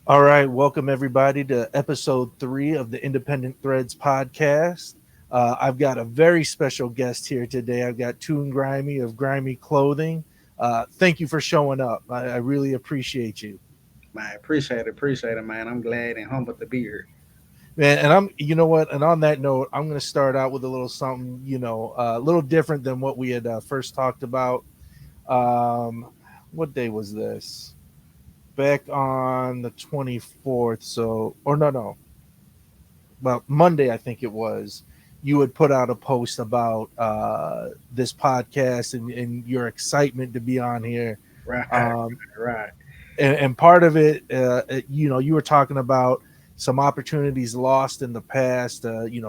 All right, welcome everybody to episode 3 of the Independent Threads podcast. I've got a very special guest here today. I've got Toon Grimey of Grimey Clothing. Thank you for showing up. I really appreciate you, Man, appreciate it, man. I'm glad and humbled to be here. man. And you know what? And on that note, I'm going to start out with a little something, a little different than what we had first talked about. Um, what day was this? Back on the 24th. So, or no, well, Monday, I think it was, you had put out a post about this podcast and your excitement to be on here. Right, Um, right. and part of it, you were talking about some opportunities lost in the past.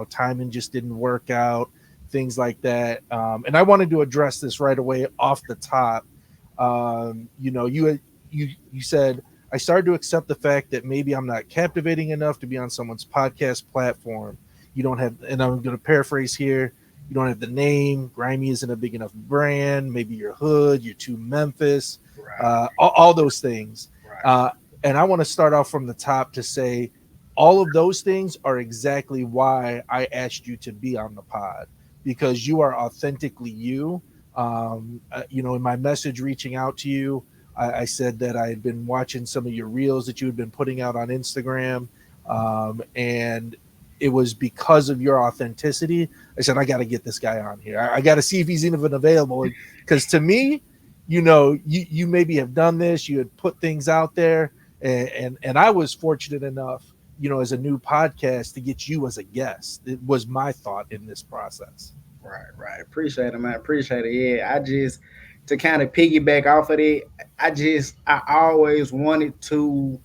Timing just didn't work out, things like that. And I wanted to address this right away off the top. You said I started to accept the fact that maybe I'm not captivating enough to be on someone's podcast platform. You don't have, and I'm going to paraphrase here. You don't have the name. Grimy isn't a big enough brand. Maybe you're hood. You're too Memphis. Right, All those things. right, Uh, and I want to start off from the top to say all of those things are exactly why I asked you to be on the pod because you are authentically you. In my message reaching out to you, I said that I had been watching some of your reels that you had been putting out on Instagram, and it was because of your authenticity. I said I got to get this guy on here. I got to see if he's even available because to me, you maybe have done this. You had put things out there, and I was fortunate enough, as a new podcast to get you as a guest. It was my thought in this process. right. Appreciate it, man. Appreciate it. Yeah, I just to kind of piggyback off of it. I always wanted to,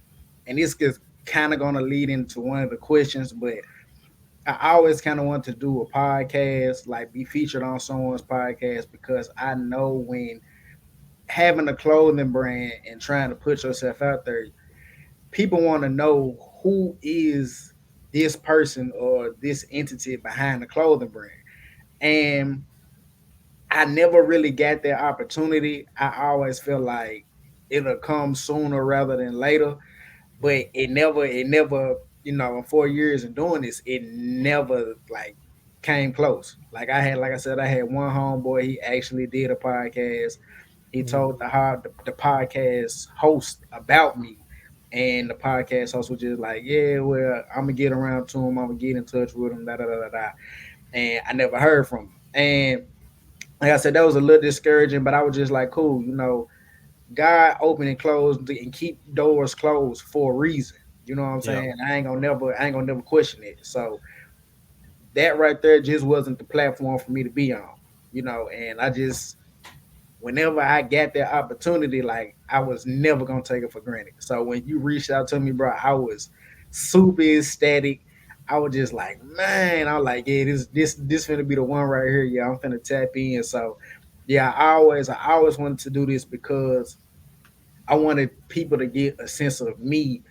and this is kind of gonna lead into one of the questions, but I always kind of want to do a podcast, like be featured on someone's podcast, because I know when having a clothing brand and trying to put yourself out there, people want to know who is this person or this entity behind the clothing brand. And I never really got that opportunity. I always feel like it'll come sooner rather than later, but it never, in 4 years of doing this, it never like came close. Like I said, I had one homeboy. He actually did a podcast. He told Mm, the podcast host about me, and the podcast host was just like, "Yeah, well, I'm gonna get around to him. I'm gonna get in touch with him." Da da da da da. And I never heard from him. And like I said, that was a little discouraging. But I was just like, "Cool, God open and close and keep doors closed for a reason." You know what I'm yeah. saying? I ain't gonna never question it. So that right there just wasn't the platform for me to be on. And I just whenever I got that opportunity, like I was never gonna take it for granted. So when you reached out to me, bro, I was super ecstatic. I was just like, man, I was like, yeah, this finna be the one right here. Yeah, I'm finna tap in. So yeah, I always wanted to do this because I wanted people to get a sense of me,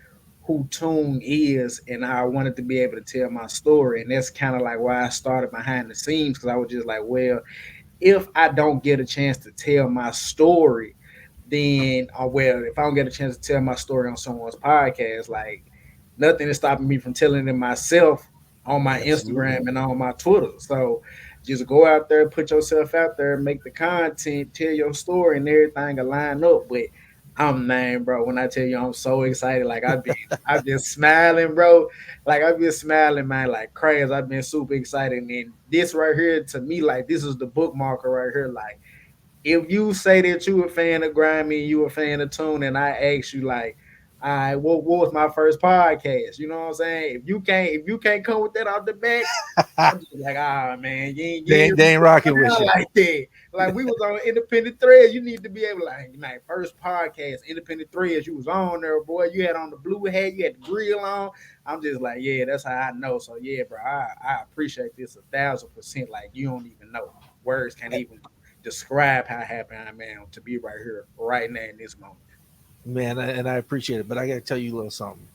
who Toon is, and I wanted to be able to tell my story. And that's kind of like why I started behind the scenes, because I was just like, well, if I don't get a chance to tell my story, then if I don't get a chance to tell my story on someone's podcast, like nothing is stopping me from telling it myself on my Absolutely. Instagram and on my Twitter. So just go out there, put yourself out there, make the content, tell your story, and everything will line up. But I'm man, bro. When I tell you I'm so excited, like I've been smiling, bro. Like I've been smiling, man, like crazy. I've been super excited. And this right here, to me, like this is the bookmarker right here. Like if you say that you a fan of Grimy, you a fan of Tune, and I ask you like, all right, what was my first podcast? You know what I'm saying? If you can't come with that off the back, I'm just like, man, you They ain't ain't, they ain't rocking with around you. like that. Like we was on independent threads. You need to be able to like first podcast, independent threads, you was on there, boy. You had on the blue hat, you had the grill on. I'm just like, yeah, that's how I know. So yeah, bro, I appreciate this 1,000%. Like you don't even know. Words can't even describe how happy I am to be right here, right now in this moment. Man, and I appreciate it. But I got to tell you a little something.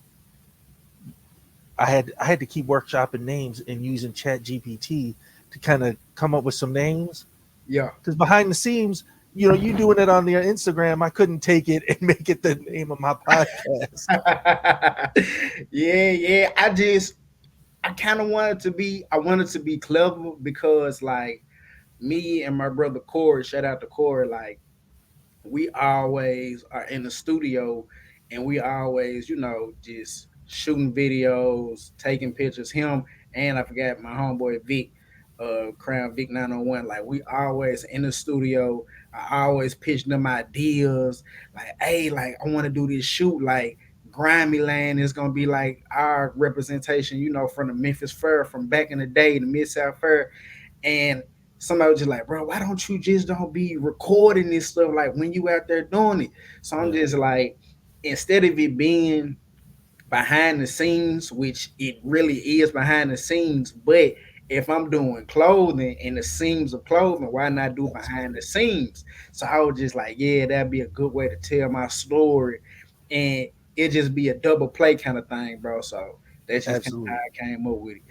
I had to keep workshopping names and using Chat GPT to kind of come up with some names Yeah, because behind the scenes, you doing it on your Instagram, I couldn't take it and make it the name of my podcast. Yeah, yeah. I kind of wanted to be. I wanted to be clever because like me and my brother Corey, shout out to Corey, like we always are in the studio and we always, just shooting videos, taking pictures. Him and I forgot my homeboy Vic, Crown Vic 901. Like we always in the studio. I always pitching them ideas. Like, hey, like I want to do this shoot. Like Grimy Land is gonna be like our representation, from the Memphis Fair from back in the day, the Mid South Fair. And somebody was just like, bro, why don't you just don't be recording this stuff like when you out there doing it? So I'm Yeah, just like, instead of it being behind the scenes, which it really is behind the scenes, but if I'm doing clothing and the seams of clothing, why not do behind the absolutely, scenes? So I was just like, yeah, that'd be a good way to tell my story, and it just be a double play kind of thing, bro. So that's just kind of how absolutely. I came up with it.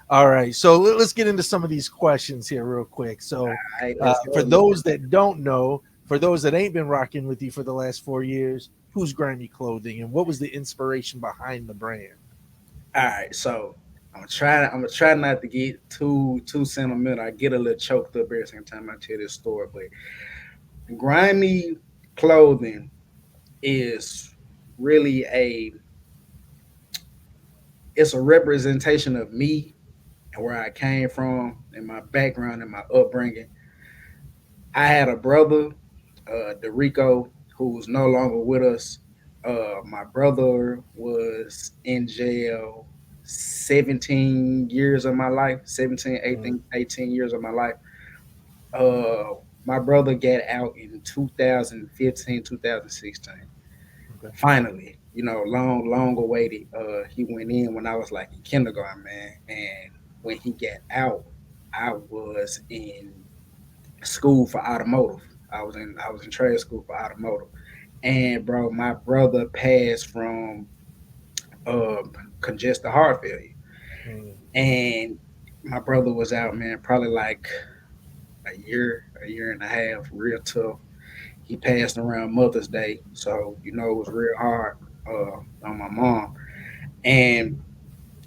All right, so let's get into some of these questions here real quick. So, All right, let's for go. those that don't know, for those that ain't been rocking with you for the last 4 years, who's Grimy Clothing, and what was the inspiration behind the brand? All right, so I'm gonna try not to get too sentimental. I get a little choked up every single time I tell this story, but grimy clothing is really it's a representation of me and where I came from and my background and my upbringing. I had a brother, Derico, who was no longer with us. My brother was in jail 17 years of my life, 17, Mm, 18 years of my life. My brother got out in 2015, 2016. okay. Finally, long awaited. He went in when I was like in kindergarten, man. And when he got out, I was in school for automotive. I was in trade school for automotive. And bro, my brother passed from congestive heart failure. Mm, And my brother was out, man, probably like a year and a half, real tough. He passed around Mother's Day, so it was real hard on my mom. And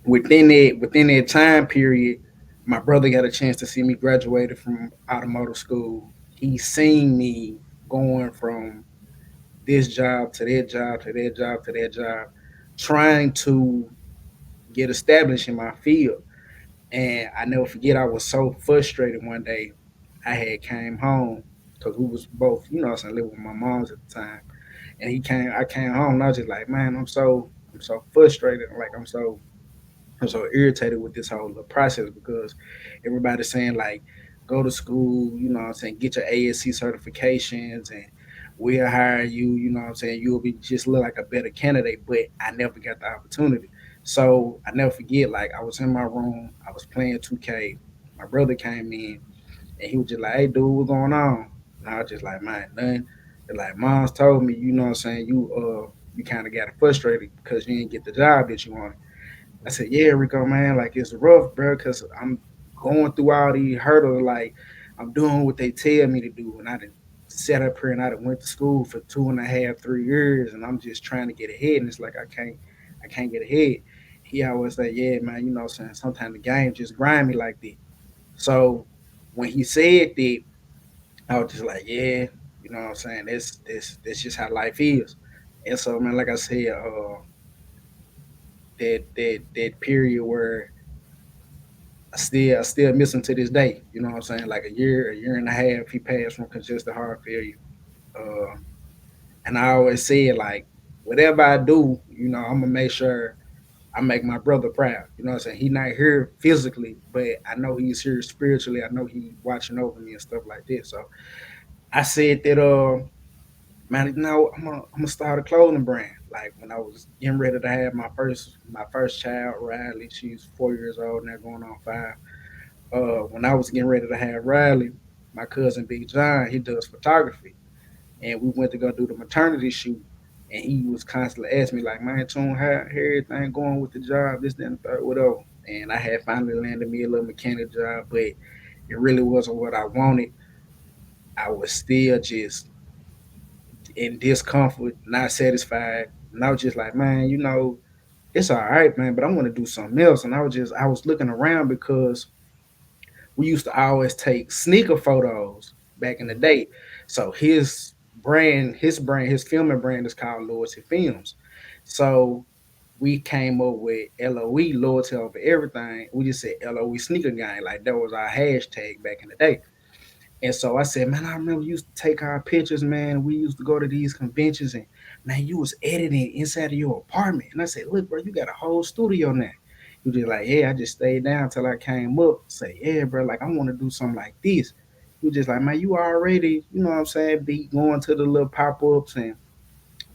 within that time period, my brother got a chance to see me graduated from automotive school. He seen me going from this job to that job to that job to that job, trying to get established in my field. And I never forget, I was so frustrated one day. I had came home because we was both, what I'm saying, living with my moms at the time. And I came home and I was just like, man, I'm so frustrated. Like I'm so irritated with this whole process because everybody's saying like go to school, what I'm saying, get your ASC certifications and we'll hire you, what I'm saying, you'll be just look like a better candidate, but I never got the opportunity. So I never forget, like I was in my room, I was playing 2K, my brother came in and he was just like, hey dude, what's going on? And I was just like, man, nothing. They're like, mom's told me, what I'm saying, you kind of got frustrated because you didn't get the job that you wanted. I said, yeah, Rico, man, like it's rough, bro, because I'm going through all these hurdles. Like I'm doing what they tell me to do, and I done sat up here and I done went to school for 2.5, 3 years, and I'm just trying to get ahead, and it's like I can't get ahead. He always say, yeah, man, saying sometimes the game just grind me like that. So when he said that, I was just like, yeah, what I'm saying, that's just how life is. And so, man, like I said, that period where I still miss him to this day. You know what I'm saying? Like a year and a half, he passed from congestive heart failure. Uh, and I always said like, whatever I do, I'm gonna make sure I make my brother proud. You know what I'm saying? He not here physically, but I know he's here spiritually. I know he watching over me and stuff like this. So I said that, man, I'm gonna start a clothing brand. Like when I was getting ready to have my first child, Riley, she's 4 years old now, going on 5. When I was getting ready to have Riley, my cousin Big John, he does photography, and we went to go do the maternity shoot. And he was constantly asking me like, "Man, Toon, how everything going with the job? This, that, and the third, whatever." And I had finally landed me a little mechanic job, but it really wasn't what I wanted. I was still just in discomfort, not satisfied. And I was just like, man, it's all right, man, but I want to do something else. And I was looking around because we used to always take sneaker photos back in the Mhm. day. So his filming brand is called Loyalty Films. So we came up with LOE, loyalty over everything. We just said LOE sneaker gang. Like that was our hashtag back in the day. And so I said, man, I remember you used to take our pictures, man. We used to go to these conventions and man, you was editing inside of your apartment. And I said, look, bro, you got a whole studio now. You just like, yeah, I just stayed down till I came up. Say, yeah, bro, like I want to do something like this. You just like, man, you already, you know what I'm saying, be going to the little pop-ups and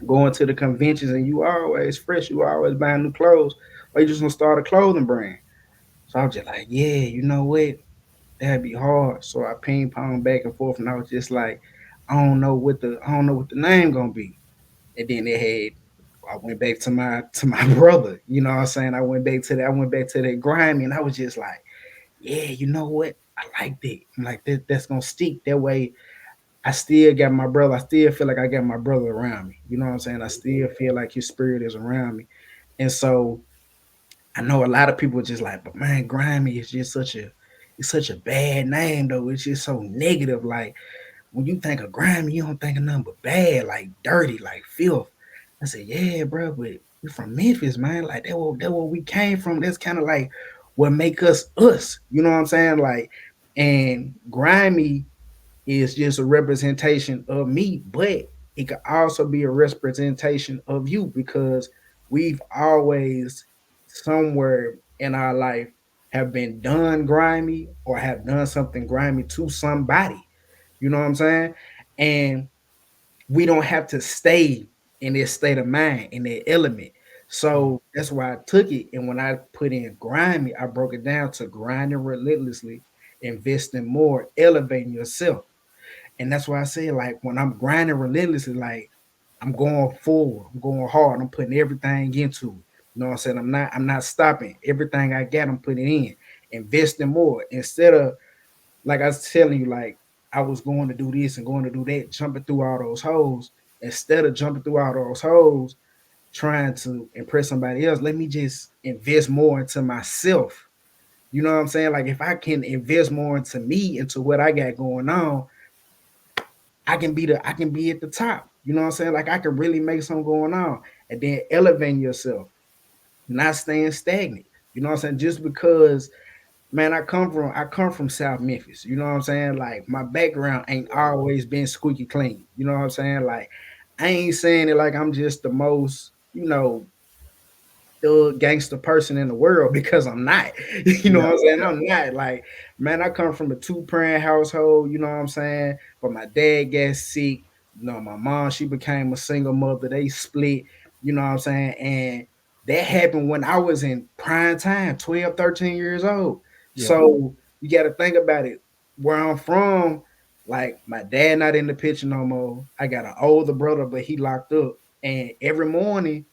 going to the conventions and you always fresh, you always buying new clothes. Or you just gonna start a clothing brand. So I was just like, yeah, you know what? That'd be hard. So I ping pong back and forth, and I was just like, I don't know what the name gonna be. And then I went back to my brother. You know what I'm saying? I went back to that grimy, and I was just like, yeah, you know what? I like that. I'm like that's gonna stick. That way, I still got my brother. I still feel like I got my brother around me. You know what I'm saying? I still feel like his spirit is around me, and so I know a lot of people are just like, but man, grimy is just it's such a bad name though. It's just so negative. Like when you think of grimy, you don't think of nothing but bad, like dirty, like filth. I said, yeah, bro, but we from Memphis, man. Like that where we came from. That's kind of like what make us us. You know what I'm saying? Like, and grimy is just a representation of me, but it could also be a representation of you because we've always somewhere in our life have been done grimy or have done something grimy to somebody. You know what I'm saying? And we don't have to stay in this state of mind, in that element. Mhm. So that's why I took it. And when I put in grimy, I broke it down to grinding relentlessly, investing more, elevating yourself. And that's why I say, like, when I'm grinding relentlessly, like I'm going forward, I'm going hard, I'm putting everything into it. You know what I'm saying? I'm not stopping. Everything I got, I'm putting in, investing more. Instead of like I was telling you, like I was going to do this and going to do that, jumping through all those holes. Instead of jumping through all those holes, trying to impress somebody else, let me just invest more into myself. You know what I'm saying? Like if I can invest more into me, into what I got going on, I can be at the top. You know what I'm saying? Like I can really make something going on. And then elevating yourself, not staying stagnant. You know what I'm saying? Just because man, I come from South Memphis. You know what I'm saying? Like my background ain't always been squeaky clean. You know what I'm saying? Like I ain't saying it like I'm just the most, thug gangster person in the world because I'm not. You know Yeah. what I'm saying? I'm not. Like, man, I come from a two-parent household, you know what I'm saying? But my dad got sick. You know, my mom, she became a single mother. They split, you know what I'm saying? And that happened when I was in prime time, 12, 13 years old. Yeah. So you got to think about it. Where I'm from, like my dad not in the picture no more. I got an older brother, but he locked up. And every morning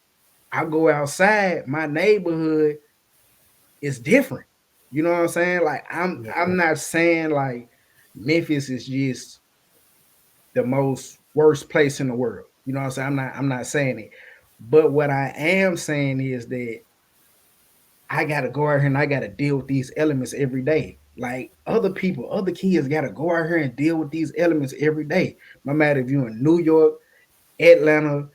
I go outside, my neighborhood is different. You know what I'm saying? Like Yeah. I'm not saying like Memphis is just the most worst place in the world. You know what I'm saying? I'm not saying it. But what I am saying is that I gotta go out here and I gotta deal with these elements every day. Like other people, other kids gotta go out here and deal with these elements every day. No matter if you're in New York, Atlanta,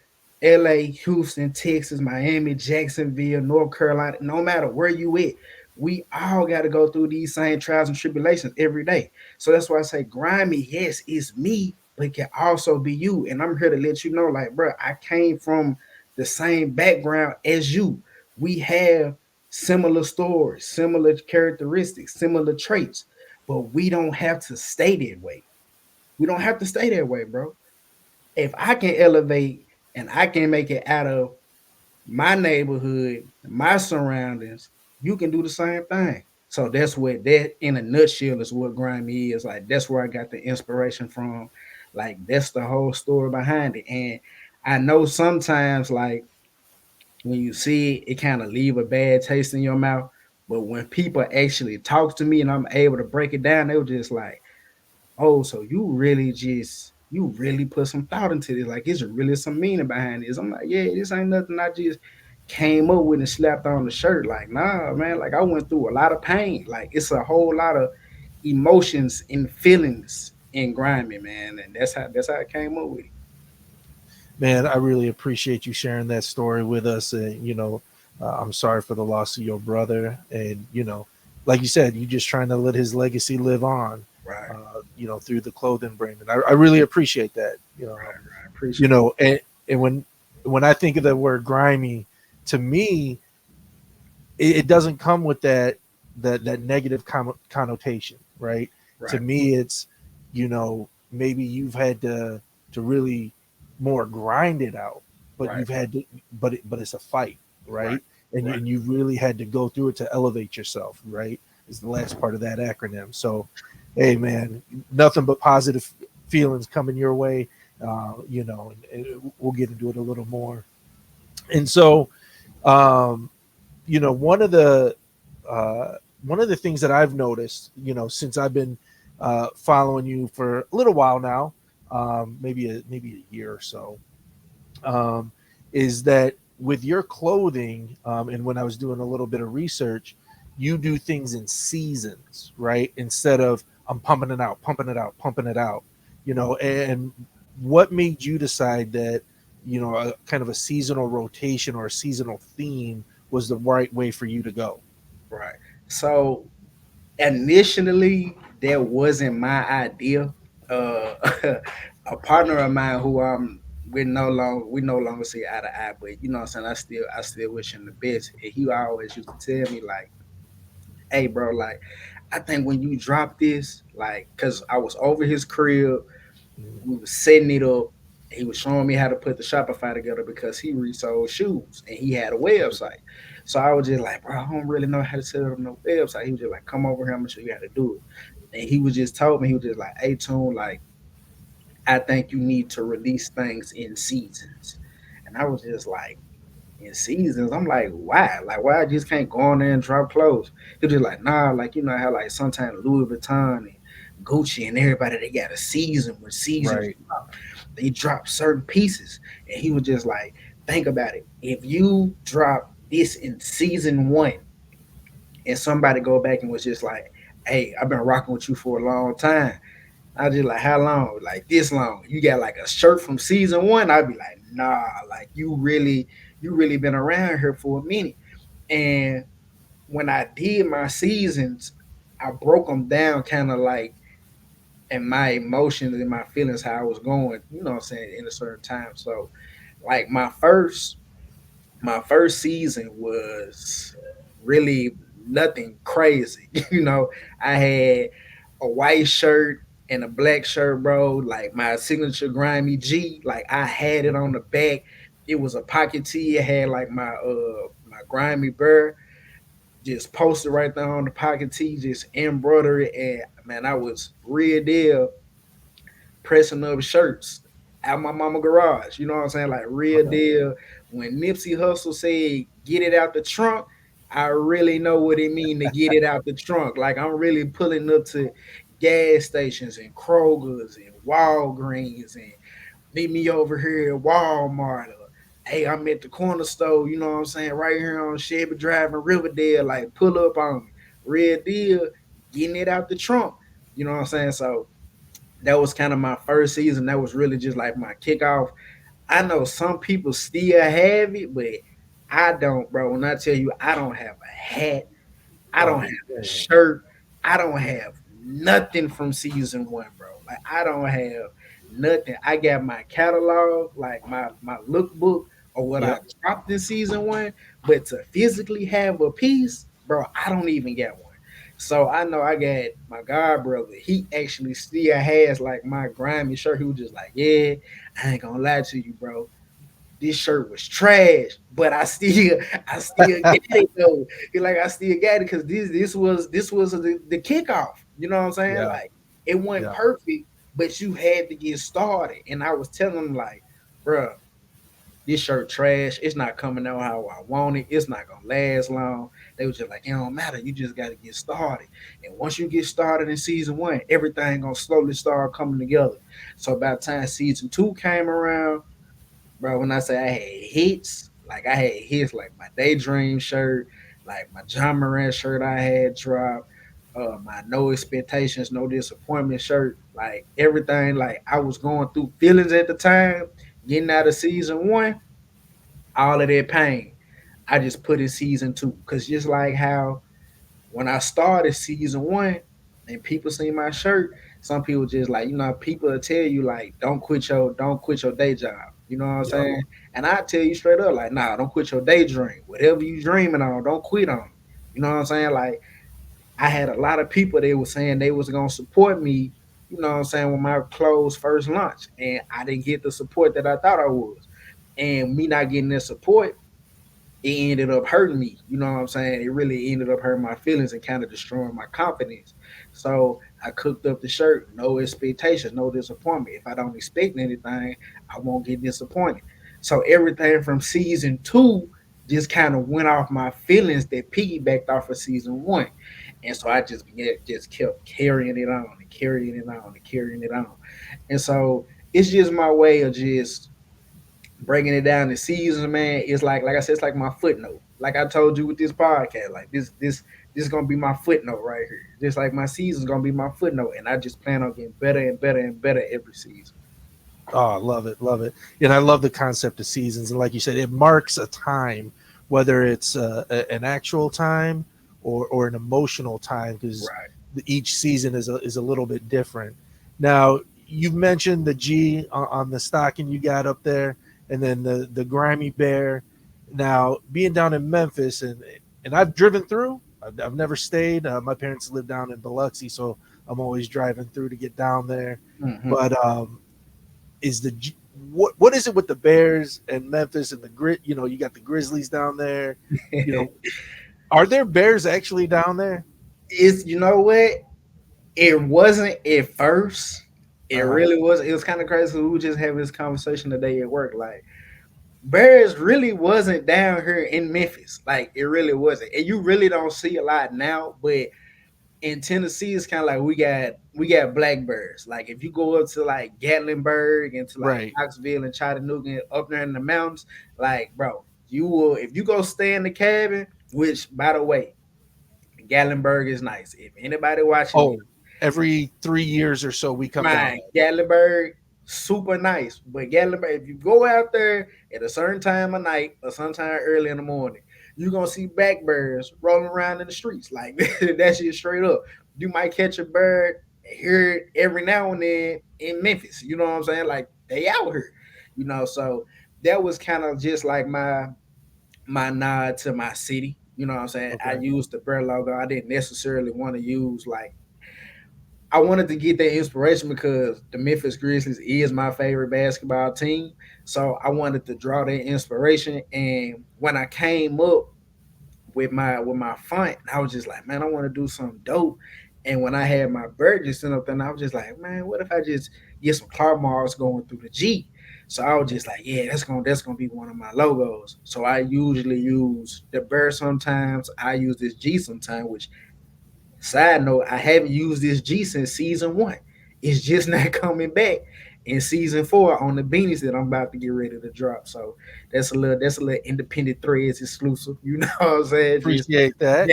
LA, Houston, Texas, Miami, Jacksonville, North Carolina, no matter where you at, we all got to go through these same trials and tribulations every day. So that's why I say grimy, yes, it's me, but it can also be you. And I'm here to let you know, like, bro, I came from the same background as you. We have similar stories, similar characteristics, similar traits, but we don't have to stay that way. We don't have to stay that way, bro. If I can elevate and I can make it out of my neighborhood, my surroundings, you can do the same thing. So that's what that in a nutshell is what grimy is. Like that's where I got the inspiration from. Like that's the whole story behind it. And I know sometimes like when you see it, it kind of leave a bad taste in your mouth. But when people actually talk to me and I'm able to break it down, they were just like, oh, so you really put some thought into this. Like it's really some meaning behind this. I'm like, yeah, this ain't nothing I just came up with and slapped on the shirt. Like, nah, man, like I went through a lot of pain. Like it's a whole lot of emotions and feelings in grinding, man. And that's how I came up with it. Man, I really appreciate you sharing that story with us. And, I'm sorry for the loss of your brother. And, like you said, you just trying to let his legacy live on, Right, through the clothing brand. And I really appreciate that. right. Appreciate it. And when I think of the word grimy, to me, it doesn't come with that negative connotation, right? To Right, me, it's maybe you've had to really more grind it out, but right, you've had to, but it's a fight, right, right? And right. you really had to go through it to elevate yourself, right? Is the last part of that acronym. So, hey, man, nothing but positive feelings coming your way. And we'll get into it a little more. And so, um, one of uh, the things that I've noticed, since I've been following you for a little while now, maybe a year or so, um, is that with your clothing, and when I was doing a little bit of research, you do things in seasons, right? Instead of I'm pumping it out, pumping it out, pumping it out, and what made you decide that, a kind of a seasonal rotation or a seasonal theme was the right way for you to go? Right. So initially, that wasn't my idea. Uh, a partner of mine who we no longer see eye to eye, but you know what I'm saying. I still wish him the best. And he always used to tell me like, "Hey, bro, like I think when you drop this, like, cause I was over his crib, Mhm. we was setting it up. He was showing me how to put the Shopify together because he resold shoes and he had a website. So I was just like, bro, I don't really know how to set up no website. He was just like, come over here, I'm gonna show you how to do it. And he was just told me, he was just like, hey Toon, like I think you need to release things in seasons. And I was just like, in seasons. I'm like, why? Like, why I just can't go on there and drop clothes? He was just like, nah, like you know how like sometimes Louis Vuitton and Gucci and everybody they got a season when seasons Right, drop. They drop certain pieces. And he was just like, think about it. If you drop this in season one and somebody go back and was just like, hey, I've been rocking with you for a long time. I just like, how long? Like this long. You got like a shirt from season one. I'd be like, nah, like you really been around here for a minute. And when I did my seasons, I broke them down kind of like in my emotions and my feelings, how I was going, you know what I'm saying, in a certain time. So like my first season was really nothing crazy. I had a white shirt and a black shirt, bro. Like my signature grimy G. Like I had it on the back. It was a pocket tee. It had like my grimy bear just posted right there on the pocket tee, just embroidered. And man, I was real deal pressing up shirts out my mama garage. You know what I'm saying? Like real okay, deal. When Nipsey Hussle said, "Get it out the trunk," I really know what it mean to get it out the trunk. Like I'm really pulling up to gas stations and Kroger's and Walgreens and meet me over here at Walmart. Or, hey, I'm at the corner store. You know what I'm saying? Right here on Shelby Drive in Riverdale. Like pull up on me. Real deal. Getting it out the trunk. You know what I'm saying? So that was kind of my first season. That was really just like my kickoff. I know some people still have it, but I don't, bro. When I tell you I don't have a hat, I don't have oh a man, shirt, I don't have nothing from season one, bro. Like I don't have nothing. I got my catalog, like my lookbook or what I yep, dropped in season one, but to physically have a piece, bro, I don't even get one. So I know I got my god brother. He actually still has like my grimy shirt. He was just like, yeah, I ain't gonna lie to you, bro. This shirt was trash, but I still get it though. He like I still got it because this was the kickoff. You know what I'm saying? yeah, Like it wasn't yeah, perfect, but you had to get started. And I was telling him like, bro, this shirt trash. It's not coming out how I want it. It's not gonna last long. They was just like, it don't matter. You just got to get started. And once you get started in season one, everything gonna slowly start coming together. So by the time season two came around, bro, when I say I had hits, like I had hits like my Daydream shirt, like my John Moran shirt I had dropped, my No Expectations, No Disappointment shirt, like everything, like I was going through feelings at the time, getting out of season one, all of that pain, I just put in season two. Cause just like how when I started season one and people see my shirt, some people just like, people will tell you like, don't quit your day job. You know what I'm Yep. saying? And I tell you straight up, like, nah, don't quit your daydream. Whatever you dreaming on, don't quit on it. You know what I'm saying? Like, I had a lot of people that were saying they was gonna support me, you know what I'm saying, when my clothes first launch. And I didn't get the support that I thought I was. And me not getting that support, it ended up hurting me. You know what I'm saying? It really ended up hurting my feelings and kind of destroying my confidence. So I cooked up the shirt, no expectations, no disappointment. If I don't expect anything, I won't get disappointed. So everything from season two just kind of went off my feelings that piggybacked off of season one. And so I just kept carrying it on and carrying it on and carrying it on. And so it's just my way of just breaking it down to seasons, man. It's like I said, it's like my footnote. Like I told you with this podcast, like this is gonna be my footnote right here. Just like my season's gonna be my footnote, and I just plan on getting better and better and better every season. Oh, I love it, love it. And I love the concept of seasons. And like you said, it marks a time, whether it's an actual time or an emotional time, because Right. each season is a little bit different. Now, you've mentioned the G on the stocking you got up there, and then the grimy bear. Now, being down in Memphis, and I've driven through. I've never stayed. My parents live down in Biloxi, so I'm always driving through to get down there. Hmm. But is the what is it with the Bears and Memphis and the grit? You know, you got the Grizzlies down there. You know, are there Bears actually down there? It's you know what? It wasn't at first. It Uh huh. really was. It was kind of crazy. We were just having this conversation today at work. Like Bears really wasn't down here in Memphis. Like it really wasn't. And you really don't see a lot now, but in Tennessee, it's kind of like we got blackbirds. Like if you go up to like Gatlinburg and to like Right. Knoxville and Chattanooga up there in the mountains, like bro, you will if you go stay in the cabin. Which by the way, Gatlinburg is nice. If anybody watching this, Oh, every 3 years or so we come down man, Gatlinburg, super nice. But Gatlinburg, if you go out there at a certain time of night or sometime early in the morning, you're gonna see blackbirds rolling around in the streets. Like that shit straight up. You might catch a bird, hear it every now and then in Memphis. You know what I'm saying? Like they out here. So that was kind of just like my nod to my city. You know what I'm saying? there. I Okay. used the bird logo. I didn't necessarily want to use like I wanted to get that inspiration because the Memphis Grizzlies is my favorite basketball team. So I wanted to draw that inspiration. And when I came up with my font, I was just like, man, I want to do something dope. And when I had my bird just sitting up there, I was just like, man, what if I just get some car marks going through the G? So I was just like, yeah, that's gonna be one of my logos. So I usually use the bird sometimes. I use this G sometimes, which side note, I haven't used this G since season one. It's just not coming back in season four on the beanies that I'm about to get ready to drop. So that's a little independent threads exclusive. You know what I'm saying? Just Appreciate that.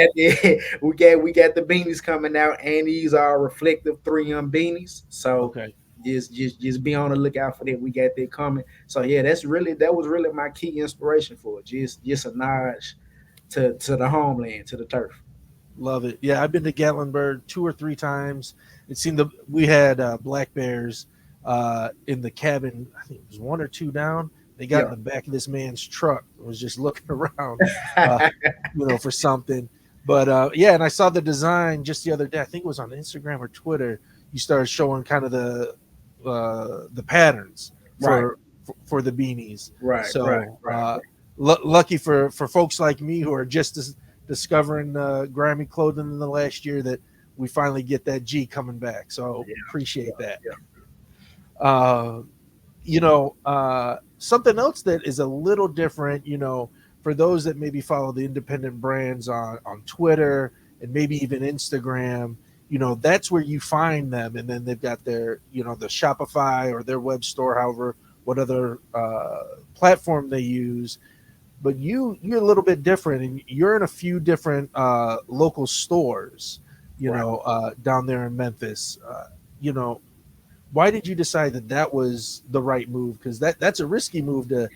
we got the beanies coming out, and these are reflective 3M beanies. So Okay. just be on the lookout for that. We got that coming. So yeah, that was really my key inspiration for it. Just a nod to the homeland, to the turf. Love it. Yeah, I've been to Gatlinburg 2 or 3 times. It seemed that we had black bears in the cabin. I think it was 1 or 2 down. They got in Yeah. the back of this man's truck. And was just looking around, uh, for something. But yeah, and I saw the design just the other day. I think it was on Instagram or Twitter. You started showing kind of the patterns Right, for the beanies. right, right, So right. lucky for folks like me who are just discovering Grammy clothing in the last year that we finally get that G coming back. So Yeah, appreciate that. yeah, Uh, you know, uh, something else that is a little different, for those that maybe follow the independent brands on Twitter and maybe even Instagram, that's where you find them, and then they've got their, the Shopify or their web store, however, what other platform they use. But you're a little bit different, and you're in a few different local stores, Right. down there in Memphis. You know, why did you decide that that was the right move? Because that's a risky move to,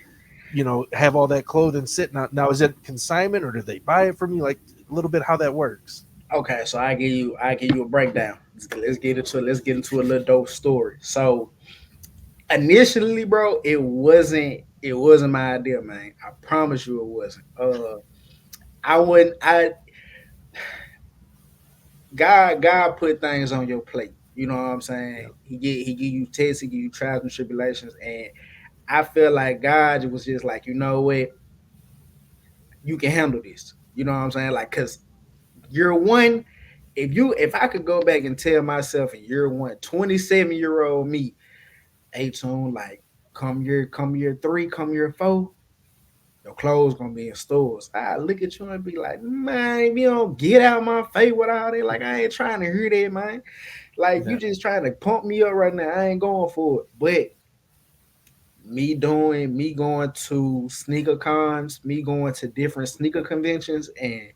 have all that clothing sitting out. Now, is it consignment or do they buy it from you? Like a little bit how that works. Okay, so I give you a breakdown. Let's get into a little dope story. So initially, bro, it wasn't my idea, man. I promise you, it wasn't. I wouldn't. I God put things on your plate. You know what I'm saying? Yeah. He give you tests, he give you trials and tribulations, and I feel like God was just like, you know what, you can handle this. You know what I'm saying? Like, cause year one, if I could go back and tell myself in year one, 27-year-old me, hey Tune, like come year three, come year four, your clothes gonna be in stores. I look at you and be like, man, if you don't get out my face with all that, like I ain't trying to hear that, man. Like you Yeah. just trying to pump me up right now. I ain't going for it. But me going to sneaker cons, me going to different sneaker conventions and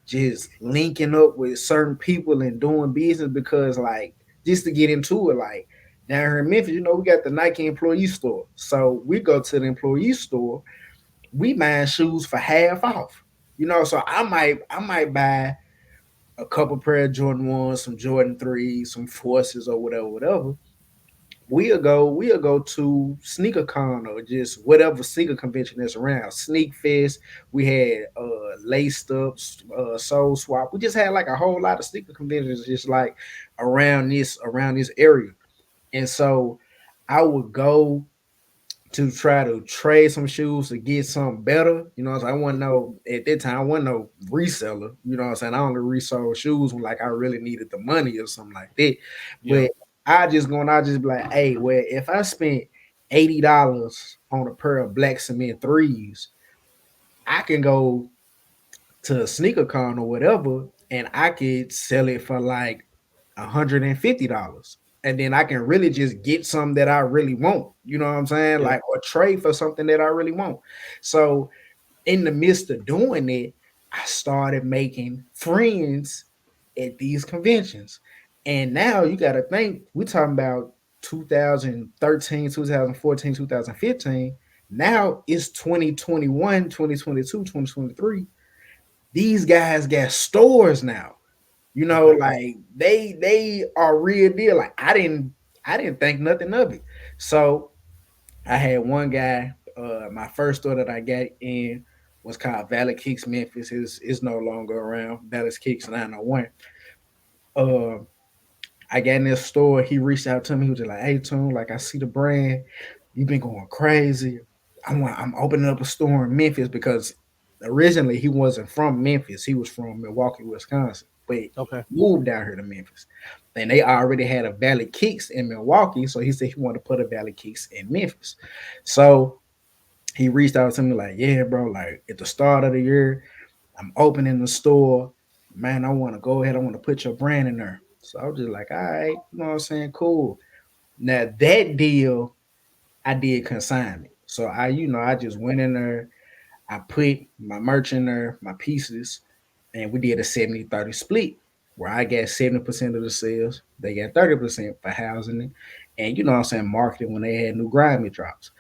just linking up with certain people and doing business because like just to get into it, like down here in Memphis, we got the Nike employee store. So we go to the employee store, we buying shoes for half off. So I might buy a couple pair of Jordan ones, some Jordan threes, some forces or whatever, whatever. We'll go to sneaker con or just whatever sneaker convention that's around. Sneak Fest. We had laced ups, soul swap. We just had like a whole lot of sneaker conventions just like around this area. And so I would go to try to trade some shoes to get something better. I wasn't no at that time I wasn't no reseller. I only resold shoes when like I really needed the money or something like that. Yeah. But I just be like, hey, well, if I spent $80 on a pair of black cement threes, I can go to a sneaker con or whatever, and I could sell it for like $150. And then I can really just get something that I really want. You know what I'm saying? Yeah. Like, or trade for something that I really want. So in the midst of doing it, I started making friends at these conventions. And now you got to think, we're talking about 2013, 2014, 2015. Now it's 2021, 2022, 2023. These guys got stores now. Okay. Like they are real deal. Like I didn't think nothing of it. So I had one guy. My first store that I got in was called Valley Kicks Memphis. Is no longer around. Valley Kicks 901. Uh, I got in this store. He reached out to me. He was just like, "Hey, Tune, like I see the brand. You've been going crazy. I'm opening up a store in Memphis because originally he wasn't from Memphis. He was from Milwaukee, Wisconsin, but he Okay. moved down here to Memphis. And they already had a Valley Kicks in Milwaukee, so he said he wanted to put a Valley Kicks in Memphis. So he reached out to me like, "Yeah, bro, like at the start of the year, I'm opening the store. Man, I want to go ahead. I want to put your brand in there." So I was just like, "All right, you know what I'm saying? Cool." Now that deal, I did consignment. So I just went in there. I put my merch in there, my pieces, and we did a 70-30 split where I got 70% of the sales. They got 30% for housing it. And what I'm saying, marketing when they had new Grimey drops.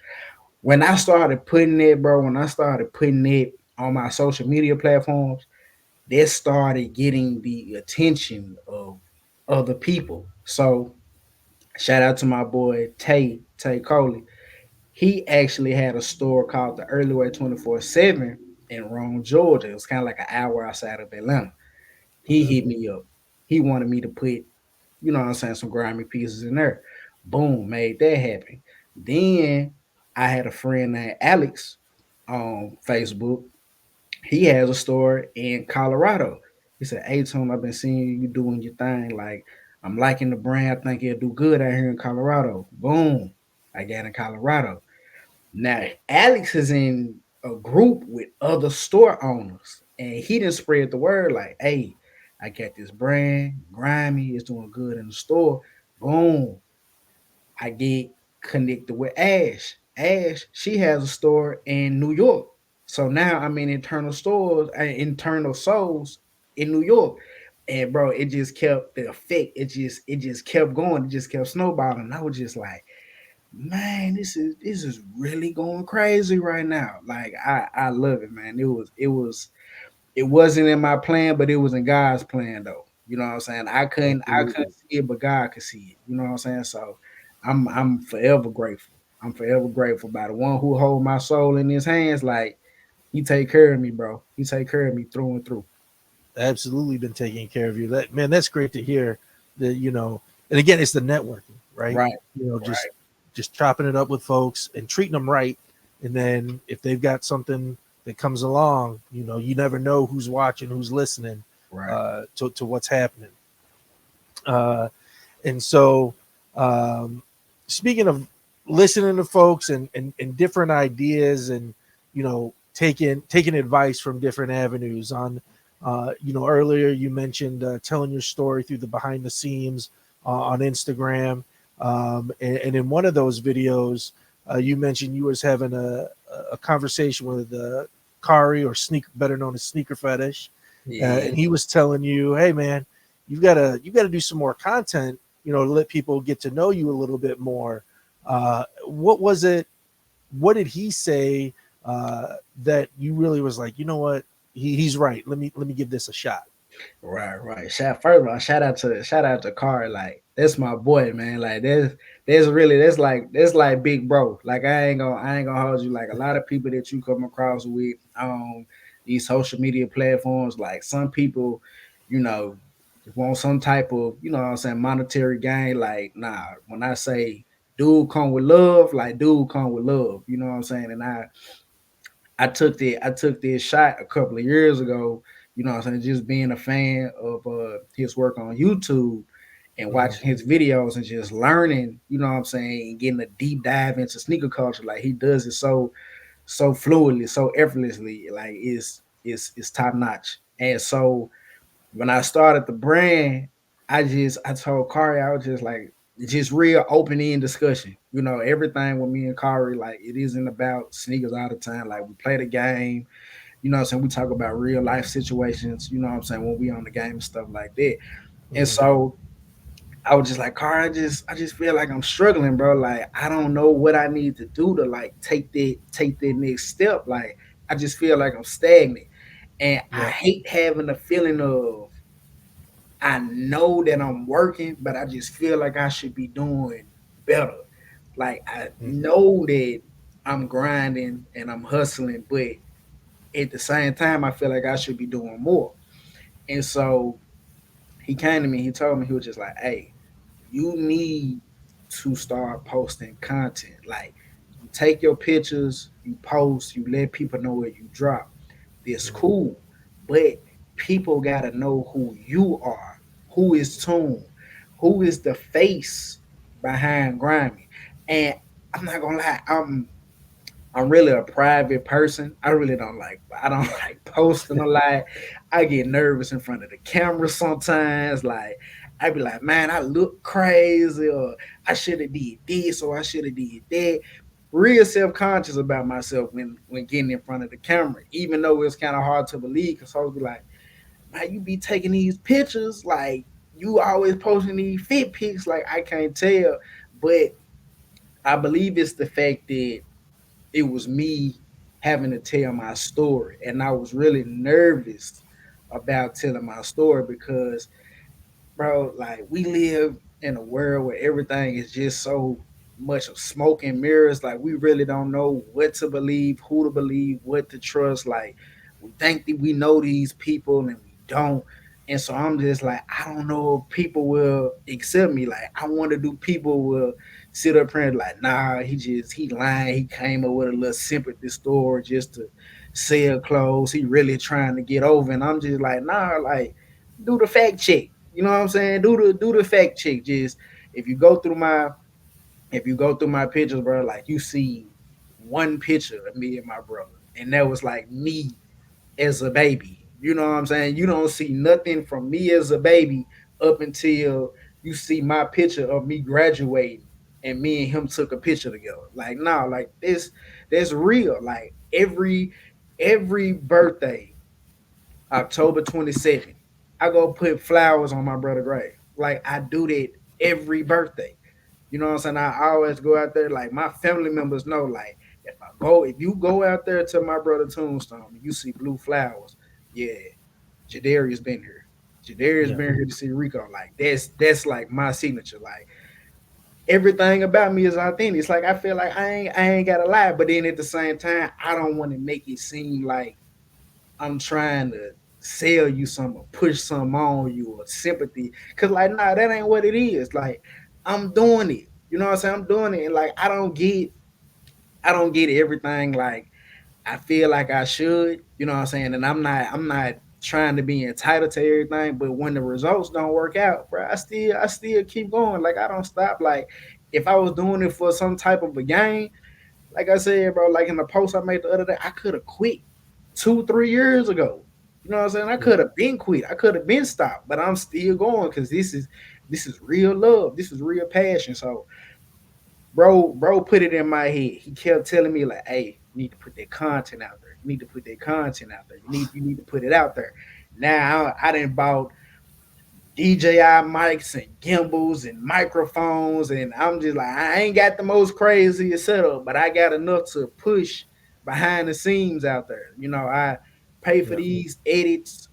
When I started putting it, bro, when I started putting it on my social media platforms, that started getting the attention of other people. So shout out to my boy Tay Coley. He actually had a store called the Early Way 24/7 in Rome, Georgia. It was kind of like an hour outside of Atlanta. He Okay. hit me up. He wanted me to put, what I'm saying, some grimy pieces in there. Boom, made that happen. Then I had a friend named Alex on Facebook. He has a store in Colorado. He said, "Hey Tom, I've been seeing you doing your thing. Like, I'm liking the brand. I think it'll do good out here in Colorado." Boom. I got in Colorado. Now Alex is in a group with other store owners, and he didn't spread the word like, "Hey, I got this brand. Grimy is doing good in the store." Boom! I get connected with Ash. Ash, she has a store in New York. So now I'm in internal stores, internal souls in New York. And bro, it just kept the effect. It just kept going. It just kept snowballing. I was just like, man, this is really going crazy right now. Like I love it, man. It wasn't in my plan, but it was in God's plan though. You know what I'm saying? I couldn't Absolutely. see it, but God could see it. You know what I'm saying? So I'm forever grateful. I'm forever grateful by the one who hold my soul in his hands. Like he take care of me, bro. He take care of me through and through. Absolutely been taking care of you. That man, that's great to hear. That and again, it's the networking, right? Right, Just right, chopping it up with folks and treating them right. And then if they've got something that comes along, you never know who's watching, who's listening right. to what's happening. Uh, and so, um, speaking of listening to folks and different ideas and taking advice from different avenues on earlier you mentioned telling your story through the behind the scenes on Instagram, and in one of those videos you mentioned you was having a conversation with Kari, or sneaker, better known as Sneaker Fetish, Yeah. and he was telling you, hey man, you got to do some more content, to let people get to know you a little bit more. What was it? What did he say that you really was like, you know what? He's right. Let me give this a shot. Right, right. First of all, shout out to Car. Like that's my boy, man. Like there's really that's like big bro. Like I ain't gonna hold you. Like a lot of people that you come across with these social media platforms, like some people, you know, want some type of, what I'm saying, monetary gain. Like, nah, when I say dude come with love, like dude come with love. You know what I'm saying? And I took this shot a couple of years ago, what I'm saying, just being a fan of his work on YouTube and Mhm. watching his videos and just learning, what I'm saying, and getting a deep dive into sneaker culture. Like he does it so fluidly, so effortlessly, like it's top notch. And so when I started the brand, I told Kari, I was just like, just real open end discussion. Everything with me and Kari, like it isn't about sneakers all the time. Like we play the game, what I'm saying? We talk about real life situations, what I'm saying, when we on the game and stuff like that. And Mhm. so I was just like, Kari, I just feel like I'm struggling, bro. Like I don't know what I need to do to like take that next step. Like I just feel like I'm stagnant. And I Yeah. hate having the feeling of I know that I'm working, but I just feel like I should be doing better. Like I Mhm. know that I'm grinding and I'm hustling, but at the same time, I feel like I should be doing more. And so he came to me, he told me, he was just like, hey, you need to start posting content. Like you take your pictures, you post, you let people know where you drop. It's Mhm. cool, but people gotta know who you are. Who is Toon? Who is the face behind Grimy? And I'm not gonna lie, I'm really a private person. I don't like posting a lot. I get nervous in front of the camera sometimes. Like I be like, man, I look crazy, or I should have did this, or I should have did that. Real self conscious about myself when getting in front of the camera, even though it's kind of hard to believe. Cause I was be like, man, you be taking these pictures, like you always posting these fit pics, like I can't tell. But I believe it's the fact that it was me having to tell my story, and I was really nervous about telling my story because, bro, like we live in a world where everything is just so much of smoke and mirrors. Like we really don't know what to believe, who to believe, what to trust. Like we think that we know these people and we don't. And so I'm just like, I don't know if people will accept me. Like I wonder, do people will sit up here and like, nah, he lying. He came up with a little sympathy story just to sell clothes. He really trying to get over. And I'm just like, nah, like do the fact check. You know what I'm saying? Do the fact check. Just if you go through my pictures, bro, like you see one picture of me and my brother, and that was like me as a baby. You know what I'm saying? You don't see nothing from me as a baby up until you see my picture of me graduating and me and him took a picture together. Like, nah, like this that's real. Like every birthday, October 27th, I go put flowers on my brother's grave. Like I do that every birthday. You know what I'm saying? I always go out there. Like my family members know. Like if you go out there to my brother tombstone and you see blue flowers, yeah, Jadarius been here. Jadarius Yeah. been here to see Rico. Like that's like my signature. Like everything about me is authentic. It's like I feel like I ain't gotta lie, but then at the same time, I don't want to make it seem like I'm trying to sell you some or push some on you or sympathy. Cause like, nah, that ain't what it is. Like, I'm doing it. You know what I'm saying? I'm doing it. And like I don't get everything like I feel like I should. You know what I'm saying? And I'm not trying to be entitled to everything, but when the results don't work out, bro, I still keep going. Like I don't stop. Like if I was doing it for some type of a game, like I said, bro, like in the post I made the other day, I could have quit 2, 3 years ago. You know what I'm saying? I Yeah. could have been quit. I could have been stopped, but I'm still going because this is real love. This is real passion. So, bro, put it in my head. He kept telling me like, "Hey, you need to put that content out there. You need to put that content out there. You need to put it out there." Now I didn't bought DJI mics and gimbals and microphones, and I'm just like, I ain't got the most craziest setup, but I got enough to push behind the scenes out there. I pay for Yeah. these edits.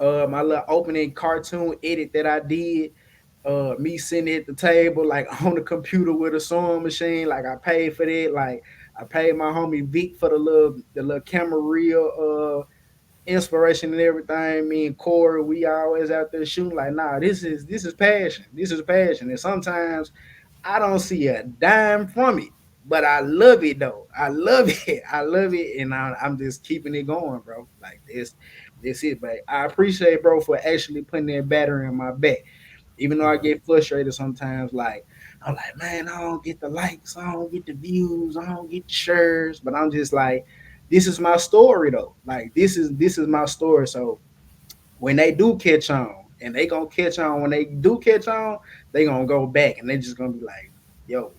My little opening cartoon edit that I did. Me sitting at the table, like on the computer with a sewing machine, like I paid for that. Like I paid my homie Vic for the little camera reel. Inspiration and everything. Me and Corey, we always out there shooting like, nah, this is passion. This is passion. And sometimes I don't see a dime from it, but I love it though. I love it. I love it, and I'm just keeping it going, bro. Like this it. But I appreciate, bro, for actually putting that battery in my back. Even though I Yeah. get frustrated sometimes, like I'm like, man, I don't get the likes, I don't get the views, I don't get the shares, but I'm just like, this is my story though. Like this is my story. So when they do catch on, and they gonna catch on, when they do catch on, they gonna go back and they just gonna be like, yo,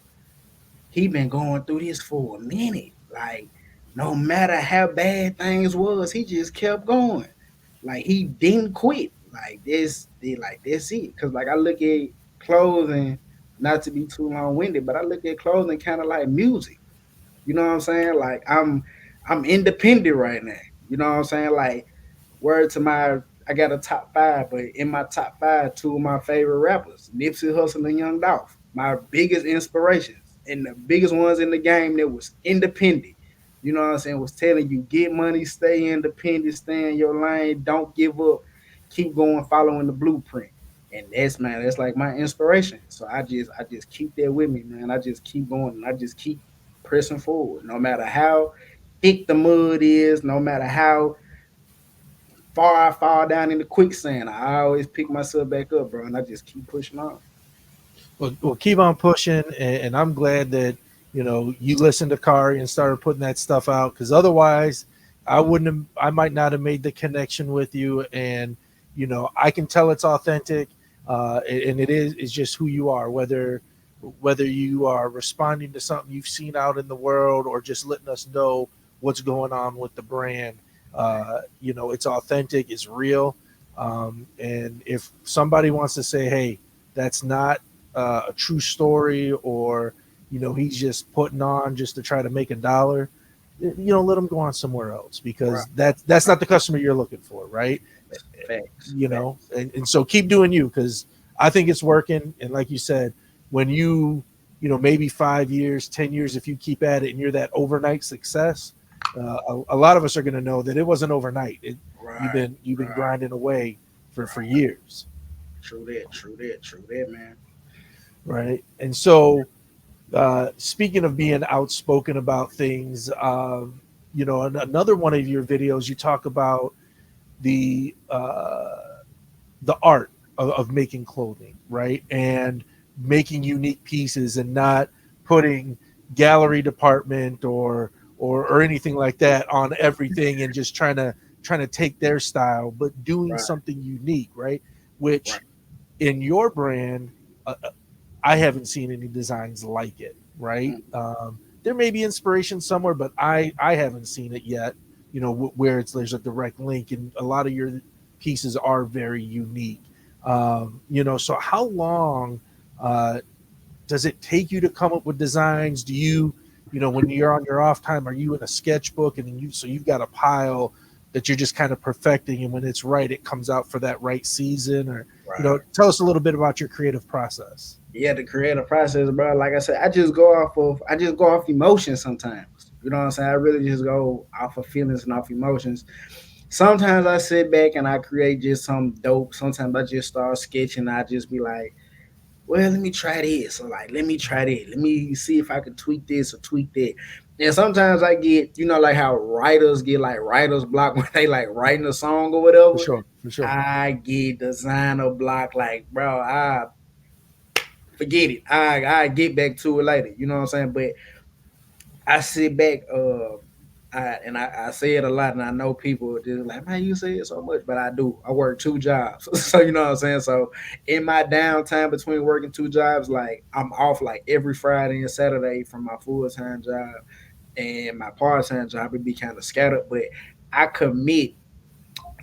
he been going through this for a minute. Like, no matter how bad things was, he just kept going. Like he didn't quit. Like that's it. Cause like I look at clothing, not to be too long winded, but I look at clothing kind of like music. You know what I'm saying? Like I'm independent right now. You know what I'm saying? Like word to my I got a top five, but in my top five, two of my favorite rappers, Nipsey Hussle and Young Dolph, my biggest inspirations and the biggest ones in the game that was independent. You know what I'm saying? Was telling you get money, stay independent, stay in your lane, don't give up, keep going, following the blueprint. And that's like my inspiration. So I just keep that with me, man. I just keep going and I just keep pressing forward. No matter how thick the mud is, no matter how far I fall down in the quicksand, I always pick myself back up, bro, and I just keep pushing on. Well, keep on pushing, and I'm glad that you listened to Kari and started putting that stuff out because otherwise, I wouldn't have. I might not have made the connection with you, and I can tell it's authentic, and it is. It's just who you are, whether you are responding to something you've seen out in the world or just letting us know what's going on with the brand. It's authentic, it's real, and if somebody wants to say, "Hey, that's not a true story," or he's just putting on just to try to make a dollar, let him go on somewhere else Right, because that's not the customer you're looking for, right? facts, you facts. know and so keep doing you because I think it's working. And like you said, when maybe 5 years, 10 years, if you keep at it and you're that overnight success, a lot of us are going to know that it wasn't overnight. You've Right, been right, grinding away for right. years, True that, true that, true that, man. right? And so speaking of being outspoken about things, another one of your videos, you talk about the uh, the art of making clothing, right? And making unique pieces and not putting gallery department or anything like that on everything and just trying to take their style, but doing Right, something unique, right? right. Which in your brand, I haven't seen any designs like it, right? Mm, There may be inspiration somewhere, but I haven't seen it yet. You know, where it's there's a direct link, and a lot of your pieces are very unique. You know, so how long uh, does it take you to come up with designs? Do you, you know, when you're on your off time, are you in a sketchbook and then you've got a pile that you're just kind of perfecting, and when it's right, it comes out for that right season? Or, you know, right. tell us a little bit about your creative process. Yeah, the creative process, bro. Like I said, I just go off emotion sometimes. You know what I'm saying? I really just go off of feelings and off emotions. Sometimes I sit back and I create just some dope. Sometimes I just start sketching. I just be like, well, let me try this. Or like, let me try that. Let me see if I can tweak this or tweak that. And sometimes I get, like how writers get like writer's block when they like writing a song or For whatever. sure, for sure. I get designer block. Like, bro, I forget it. I get back to it later. You know what I'm saying? But I sit back, I say it a lot, and I know people are just like, man, you say it so much, but I do. I work two jobs, so you know what I'm saying. So in my downtime between working two jobs, like I'm off like every Friday and Saturday from my full time job, and my part time job would be kind of scattered, but I commit